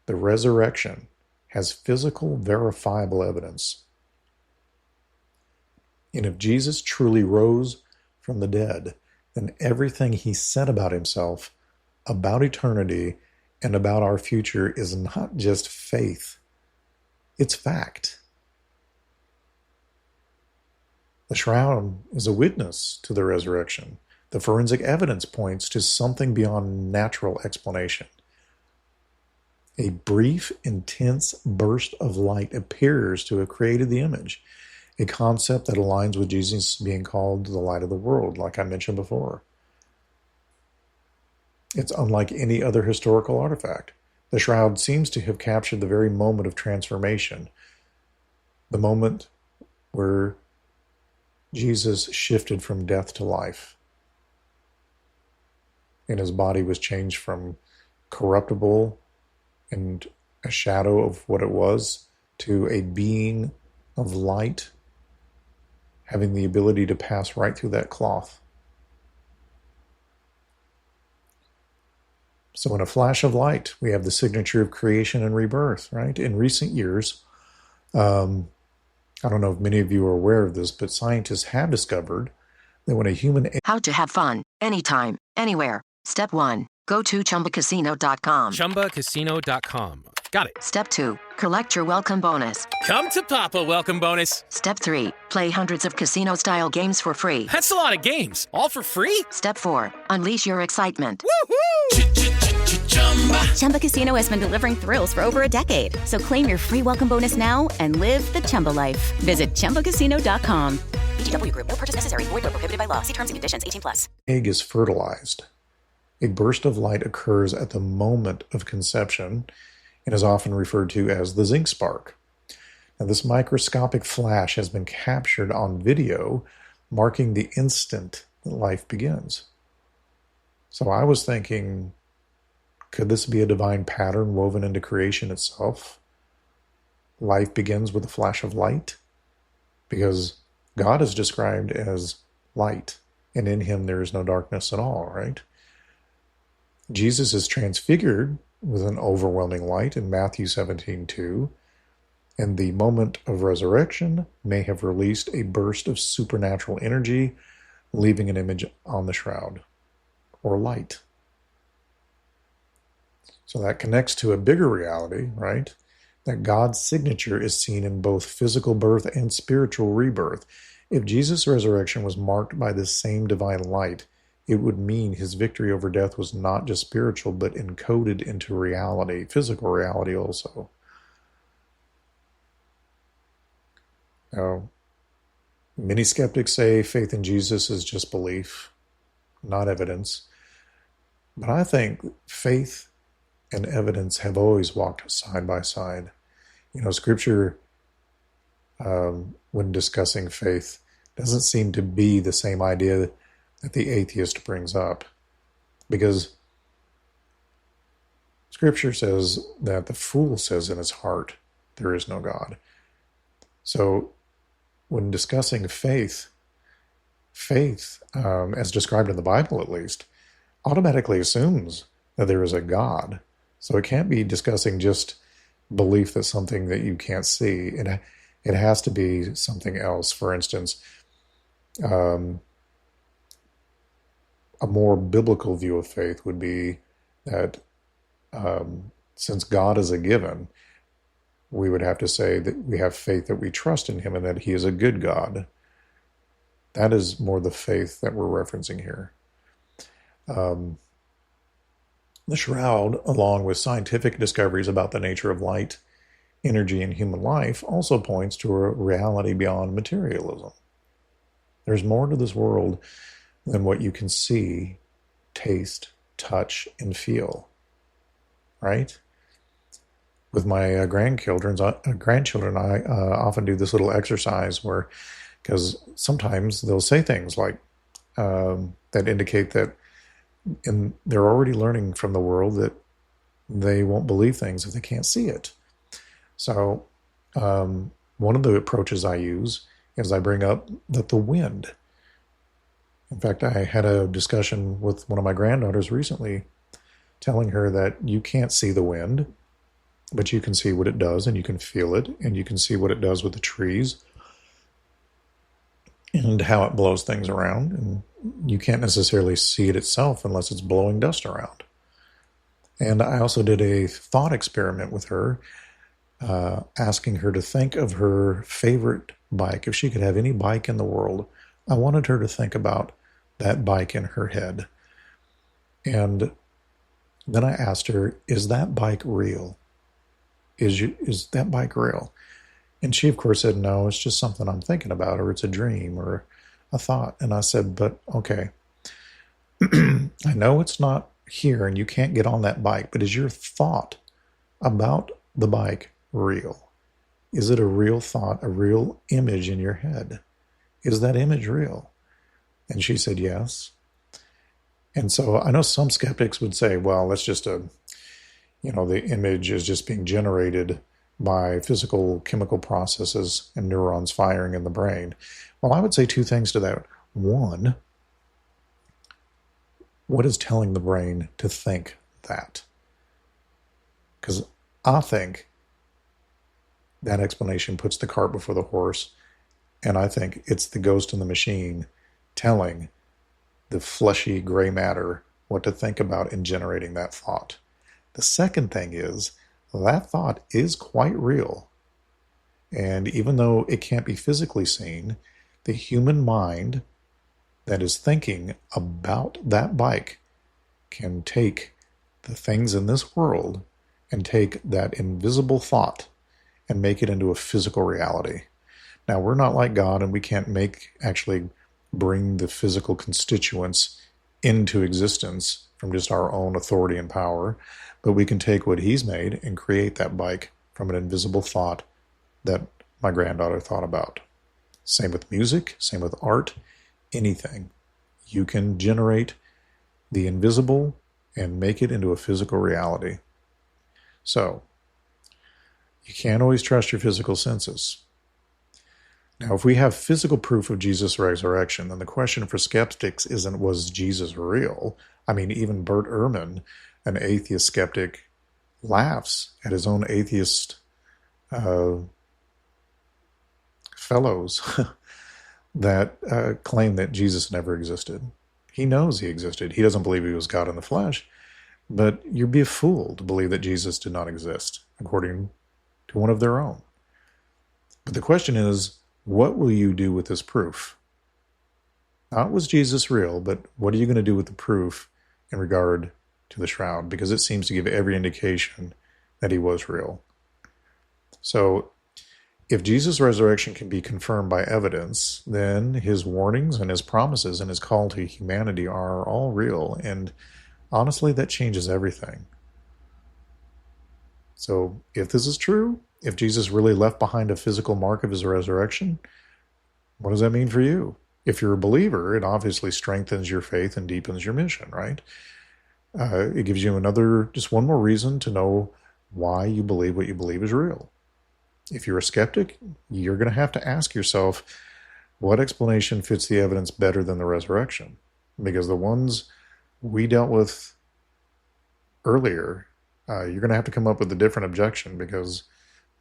the resurrection, has physical, verifiable evidence. And if Jesus truly rose from the dead, then everything he said about himself, about eternity, and about our future is not just faith. It's fact. The shroud is a witness to the resurrection. The forensic evidence points to something beyond natural explanation. A brief, intense burst of light appears to have created the image, a concept that aligns with Jesus being called the light of the world, like I mentioned before. It's unlike any other historical artifact. The shroud seems to have captured the very moment of transformation, the moment where Jesus shifted from death to life, and his body was changed from corruptible and a shadow of what it was to a being of light, having the ability to pass right through that cloth. So in a flash of light, we have the signature of creation and rebirth, right? In recent years, I don't know if many of you are aware of this, but scientists have discovered that when a human... How to have fun, anytime, anywhere. Step 1. Go to ChumbaCasino.com. ChumbaCasino.com. Got it. Step 2. Collect your welcome bonus. Come to Papa welcome bonus. Step 3. Play hundreds of casino-style games for free. That's a lot of games. All for free? Step 4. Unleash your excitement. Woohoo! Chumba Casino has been delivering thrills for over a decade. So claim your free welcome bonus now and live the Chumba life. Visit ChumbaCasino.com. VGW Group. No purchase necessary. Void where prohibited by law. See terms and conditions. 18+. Egg is fertilized. A burst of light occurs at the moment of conception and is often referred to as the zinc spark. Now, this microscopic flash has been captured on video, marking the instant that life begins. So I was thinking, could this be a divine pattern woven into creation itself? Life begins with a flash of light, because God is described as light, and in him there is no darkness at all, right? Jesus is transfigured with an overwhelming light in Matthew 17:2, and the moment of resurrection may have released a burst of supernatural energy, leaving an image on the shroud, or light. So that connects to a bigger reality, right? That God's signature is seen in both physical birth and spiritual rebirth. If Jesus' resurrection was marked by this same divine light, it would mean his victory over death was not just spiritual, but encoded into reality, physical reality also. Now, many skeptics say faith in Jesus is just belief, not evidence. But I think faith and evidence have always walked side by side. Scripture, when discussing faith, doesn't seem to be the same idea that the atheist brings up. Because Scripture says that the fool says in his heart, there is no God. So when discussing faith, as described in the Bible at least, automatically assumes that there is a God. So it can't be discussing just belief that something that you can't see. It has to be something else. For instance, a more biblical view of faith would be that since God is a given, we would have to say that we have faith that we trust in him and that he is a good God. That is more the faith that we're referencing here. The Shroud, along with scientific discoveries about the nature of light, energy, and human life, also points to a reality beyond materialism. There's more to this world than what you can see, taste, touch, and feel. Right? With my grandchildren, I often do this little exercise where, because sometimes they'll say things like that indicate that they're already learning from the world that they won't believe things if they can't see it. So one of the approaches I use is I bring up that the wind. In fact, I had a discussion with one of my granddaughters recently, telling her that you can't see the wind, but you can see what it does, and you can feel it, and you can see what it does with the trees and how it blows things around. And you can't necessarily see it itself unless it's blowing dust around. And I also did a thought experiment with her, asking her to think of her favorite bike. If she could have any bike in the world, I wanted her to think about that bike in her head. And then I asked her, is that bike real? Is that bike real? And she, of course, said, no, it's just something I'm thinking about, or it's a dream, or a thought. And I said, but okay, I know it's not here and you can't get on that bike, but is your thought about the bike real? Is it a real thought, a real image in your head? Is that image real? And she said, yes. And so I know some skeptics would say, well, that's just the image is just being generated by physical chemical processes and neurons firing in the brain. Well, I would say two things to that. One, what is telling the brain to think that? Because I think that explanation puts the cart before the horse, and I think it's the ghost in the machine telling the fleshy gray matter what to think about in generating that thought. The second thing is, that thought is quite real. And even though it can't be physically seen, the human mind that is thinking about that bike can take the things in this world and take that invisible thought and make it into a physical reality. Now, we're not like God, and we can't actually bring the physical constituents into existence from just our own authority and power, but we can take what he's made and create that bike from an invisible thought that my granddaughter thought about. Same with music, same with art, anything. You can generate the invisible and make it into a physical reality. So, you can't always trust your physical senses. Now, if we have physical proof of Jesus' resurrection, then the question for skeptics isn't, was Jesus real? I mean, even Bert Ehrman, an atheist skeptic, laughs at his own atheist fellows that claim that Jesus never existed. He knows he existed. He doesn't believe he was God in the flesh, but you'd be a fool to believe that Jesus did not exist, according to one of their own. But the question is, what will you do with this proof? Not was Jesus real, but what are you going to do with the proof in regard to the shroud? Because it seems to give every indication that he was real. So, if Jesus' resurrection can be confirmed by evidence, then his warnings and his promises and his call to humanity are all real. And honestly, that changes everything. So, if this is true, if Jesus really left behind a physical mark of his resurrection, what does that mean for you? If you're a believer, it obviously strengthens your faith and deepens your mission, right? It gives you just one more reason to know why you believe what you believe is real. If you're a skeptic, you're going to have to ask yourself, what explanation fits the evidence better than the resurrection? Because the ones we dealt with earlier, you're going to have to come up with a different objection, because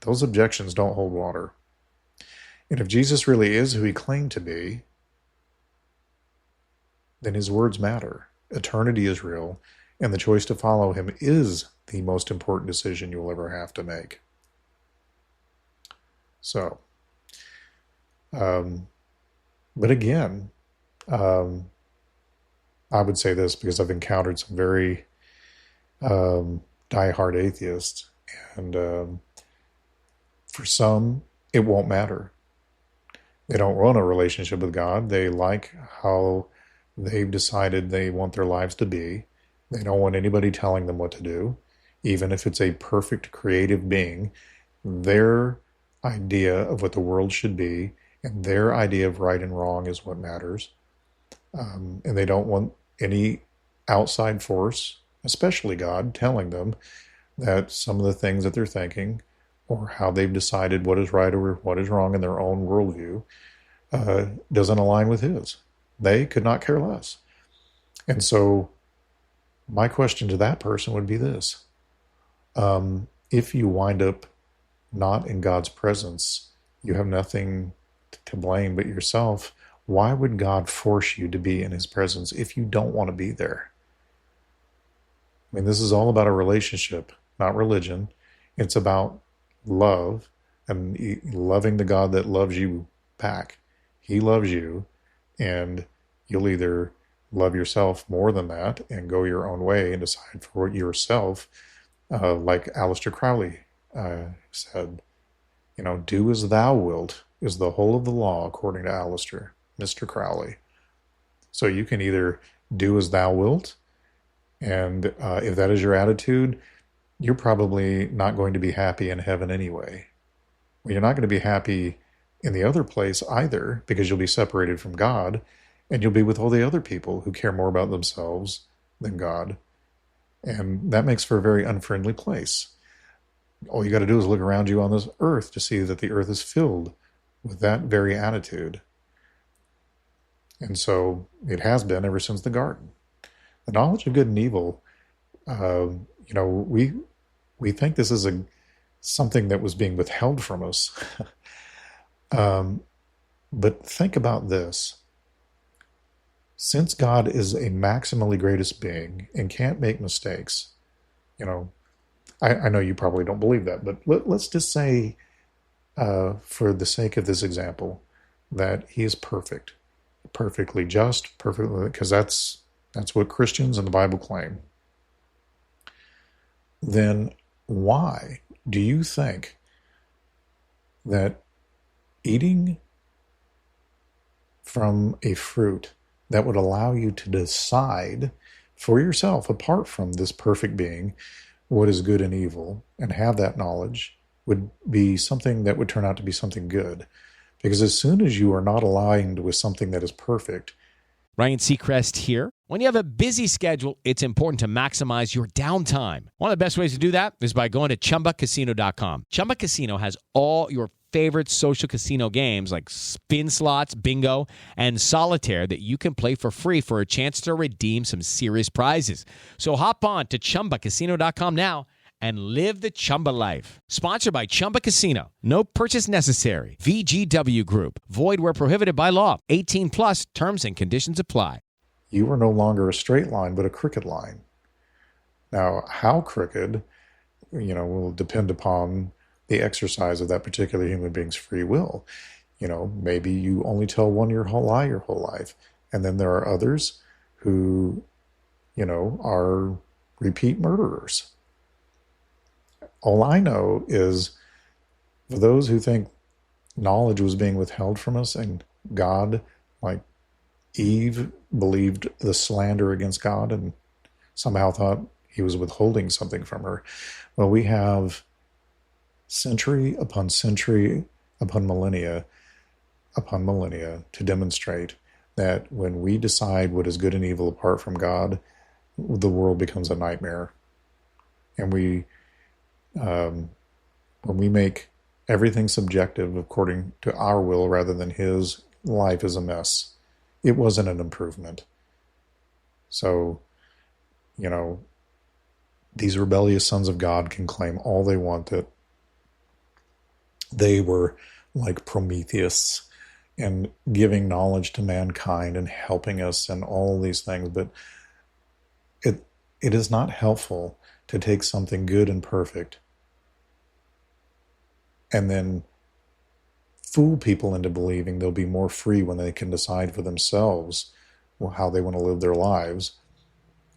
those objections don't hold water. And if Jesus really is who he claimed to be, then his words matter. Eternity is real, and the choice to follow him is the most important decision you'll ever have to make. So, but again, I would say this because I've encountered some very diehard atheists, and for some, it won't matter. They don't want a relationship with God. They like how they've decided they want their lives to be. They don't want anybody telling them what to do, even if it's a perfect creative being. Their idea of what the world should be and their idea of right and wrong is what matters. And they don't want any outside force, especially God, telling them that some of the things that they're thinking or how they've decided what is right or what is wrong in their own worldview doesn't align with his. They could not care less. And so my question to that person would be this. If you wind up not in God's presence, you have nothing to blame but yourself. Why would God force you to be in his presence if you don't want to be there? I mean, this is all about a relationship, not religion. It's about love and loving the God that loves you back. He loves you, and you'll either love yourself more than that and go your own way and decide for yourself, like Aleister Crowley said, do as thou wilt is the whole of the law, according to Aleister, Mr. Crowley. So you can either do as thou wilt, and if that is your attitude, you're probably not going to be happy in heaven anyway. Well, you're not going to be happy in the other place either, because you'll be separated from God, and you'll be with all the other people who care more about themselves than God. And that makes for a very unfriendly place. All you got to do is look around you on this earth to see that the earth is filled with that very attitude. And so it has been ever since the garden. The knowledge of good and evil, we think this is something that was being withheld from us. But think about this. Since God is a maximally greatest being and can't make mistakes, I know you probably don't believe that, but let's just say, for the sake of this example, that he is perfect, perfectly just, perfectly, because that's what Christians and the Bible claim. Then why do you think that eating from a fruit that would allow you to decide for yourself, apart from this perfect being, what is good and evil, and have that knowledge, would be something that would turn out to be something good. Because as soon as you are not aligned with something that is perfect. Ryan Seacrest here. When you have a busy schedule, it's important to maximize your downtime. One of the best ways to do that is by going to ChumbaCasino.com. Chumba Casino has all your favorite social casino games like spin slots, bingo, and solitaire that you can play for free for a chance to redeem some serious prizes. So hop on to ChumbaCasino.com now and live the Chumba life. Sponsored by Chumba Casino. No purchase necessary. VGW Group. Void where prohibited by law. 18 plus terms and conditions apply. You are no longer a straight line, but a crooked line. Now, how crooked, will depend upon the exercise of that particular human being's free will. Maybe you only tell one your whole life. And then there are others who, are repeat murderers. All I know is for those who think knowledge was being withheld from us and God, like Eve, believed the slander against God and somehow thought he was withholding something from her. Well, we have century upon century upon millennia to demonstrate that when we decide what is good and evil apart from God, the world becomes a nightmare. And when we make everything subjective according to our will rather than his, life is a mess. It wasn't an improvement. So, these rebellious sons of God can claim all they want that they were like Prometheus and giving knowledge to mankind and helping us and all these things. But it is not helpful to take something good and perfect and then fool people into believing they'll be more free when they can decide for themselves how they want to live their lives,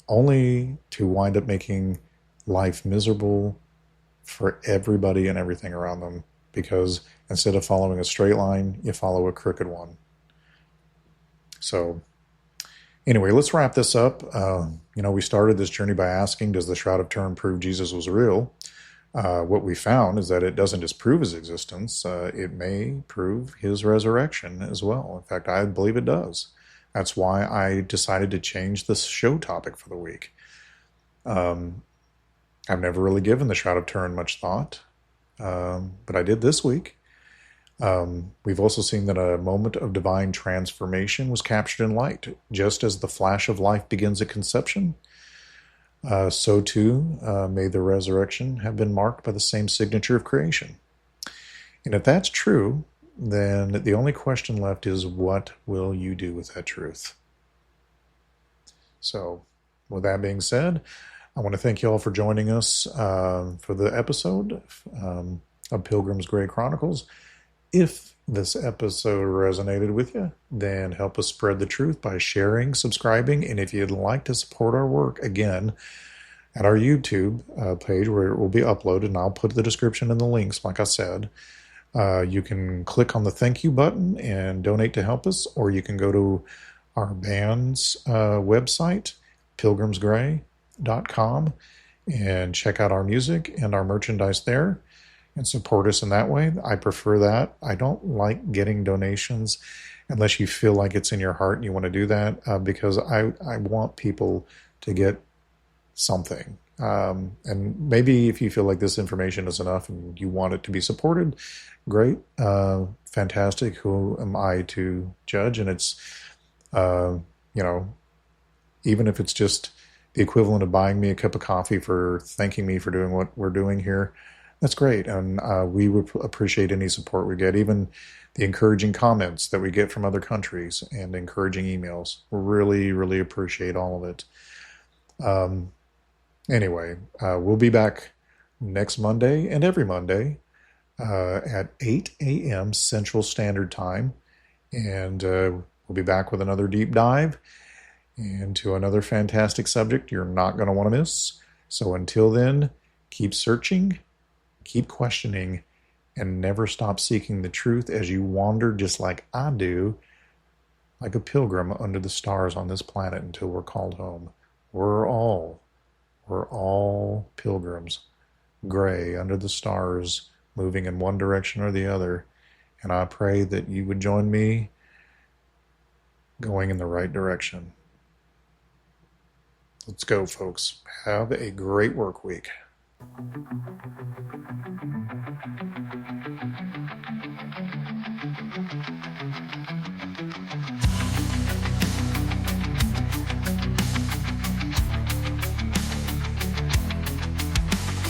only to wind up making life miserable for everybody and everything around them. Because instead of following a straight line, you follow a crooked one. So anyway, let's wrap this up. We started this journey by asking, does the Shroud of Turin prove Jesus was real? What we found is that it doesn't just prove his existence. It may prove his resurrection as well. In fact, I believe it does. That's why I decided to change the show topic for the week. I've never really given the Shroud of Turin much thought, but I did this week. We've also seen that a moment of divine transformation was captured in light. Just as the flash of life begins at conception, so too may the resurrection have been marked by the same signature of creation. And if that's true, then the only question left is, what will you do with that truth? So, with that being said, I want to thank you all for joining us for the episode of Pilgrim's Grey Chronicles. If this episode resonated with you, then help us spread the truth by sharing, subscribing, and if you'd like to support our work, again, at our YouTube page where it will be uploaded, and I'll put the description in the links, like I said, you can click on the thank you button and donate to help us, or you can go to our band's website, pilgrimsgrey.com, and check out our music and our merchandise there and support us in that way. I prefer that. I don't like getting donations unless you feel like it's in your heart and you want to do that, because I want people to get something. And maybe if you feel like this information is enough and you want it to be supported, great, fantastic. Who am I to judge? And it's, even if it's just the equivalent of buying me a cup of coffee for thanking me for doing what we're doing here, that's great. And we would appreciate any support we get, even the encouraging comments that we get from other countries and encouraging emails. We really, really appreciate all of it. Anyway, we'll be back next Monday and every Monday at 8 a.m. Central Standard Time. And we'll be back with another deep dive into another fantastic subject you're not going to want to miss. So until then, keep searching, keep questioning, and never stop seeking the truth as you wander just like I do, like a pilgrim under the stars on this planet until we're called home. We're all pilgrims, gray under the stars moving in one direction or the other. And I pray that you would join me going in the right direction. Let's go, folks. Have a great work week.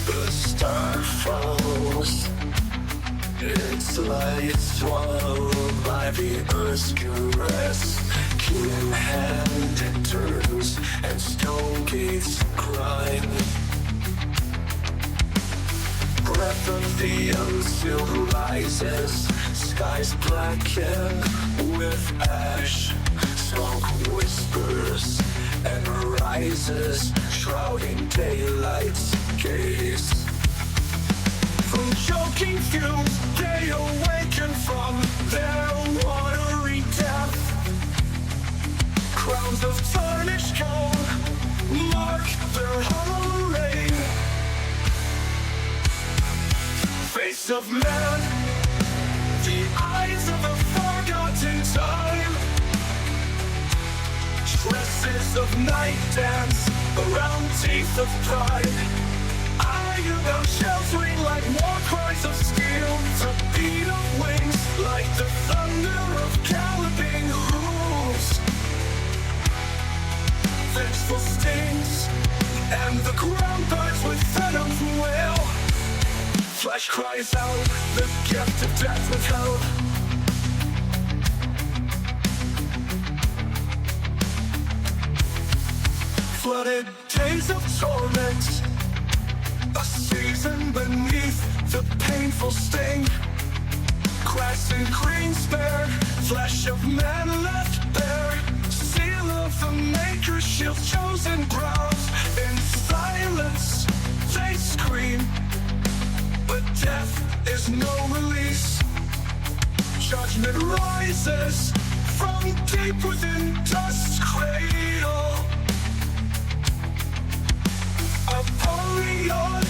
The star falls. Its light swallowed by the earth's caress. Keen in hand it turns, and stone gates grind. Breath of the unsealed rises. Skies blacken with ash. Smoke whispers and rises, shrouding daylight's gaze. From choking fumes, they awaken from their watery death. Crowns of tarnished gold mark their hollow reign. Face of man, the eyes of a forgotten time. Tresses of night dance around teeth of pride. Iron-bound shells ring like war cries of steel. The beat of wings like the thunder of galloping hooves. Vengeful stings, and the ground burns with venom's wail. Flesh cries out, the gift of death withheld. Flooded days of torment, a season beneath the painful sting. Grass and green spared, flesh of man left bare. Seal of the maker's shield, chosen grounds. In silence they scream, but death is no release. Judgment rises from deep within dust's cradle. Apollyon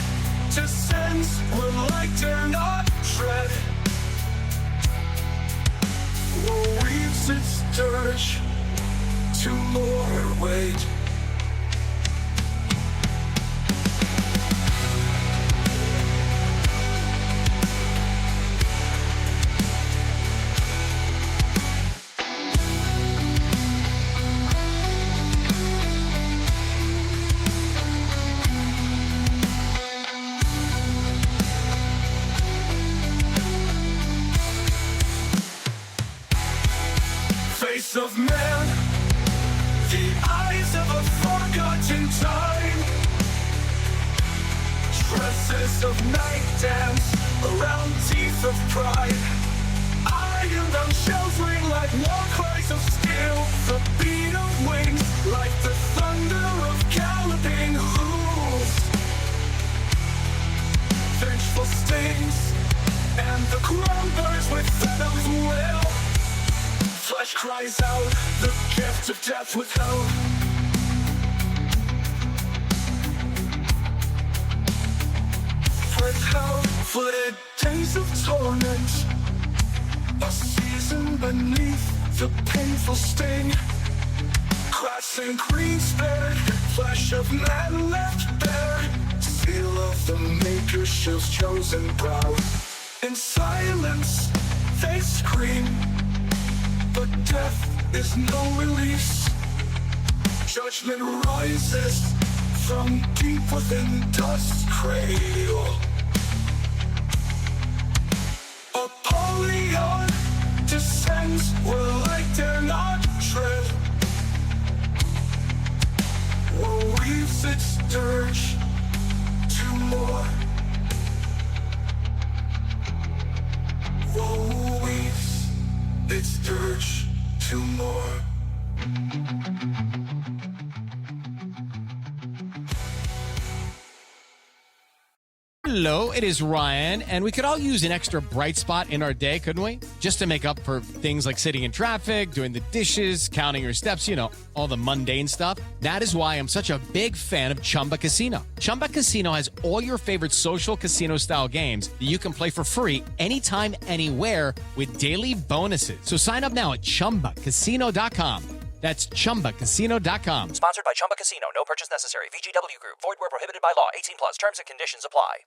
descends where light dare not tread. Weaves its dirge to more weight. Of man, the eyes of a forgotten time. Tresses of night dance around teeth of pride. Iron-bound shells ring like war cries of steel. The beat of wings like the thunder of galloping hooves. Vengeful stings, and the ground burns with venom's will. Flesh cries out, the gift of death withheld. Withheld, flooded days of torment, a season beneath the painful sting. Grass and green spared, flesh of man left bare. Seal of the maker's shield's chosen brow. In silence, they scream, but death is no release. Judgment rises from deep within dust's cradle. Apollyon descends where light dare not tread. Weaves its dirge to more. Weaves its dirge to more. Hello, it is Ryan, and we could all use an extra bright spot in our day, couldn't we? Just to make up for things like sitting in traffic, doing the dishes, counting your steps, you know, all the mundane stuff. That is why I'm such a big fan of Chumba Casino. Chumba Casino has all your favorite social casino-style games that you can play for free anytime, anywhere with daily bonuses. So sign up now at ChumbaCasino.com. That's ChumbaCasino.com. Sponsored by Chumba Casino. No purchase necessary. VGW Group. Void where prohibited by law. 18 plus. Terms and conditions apply.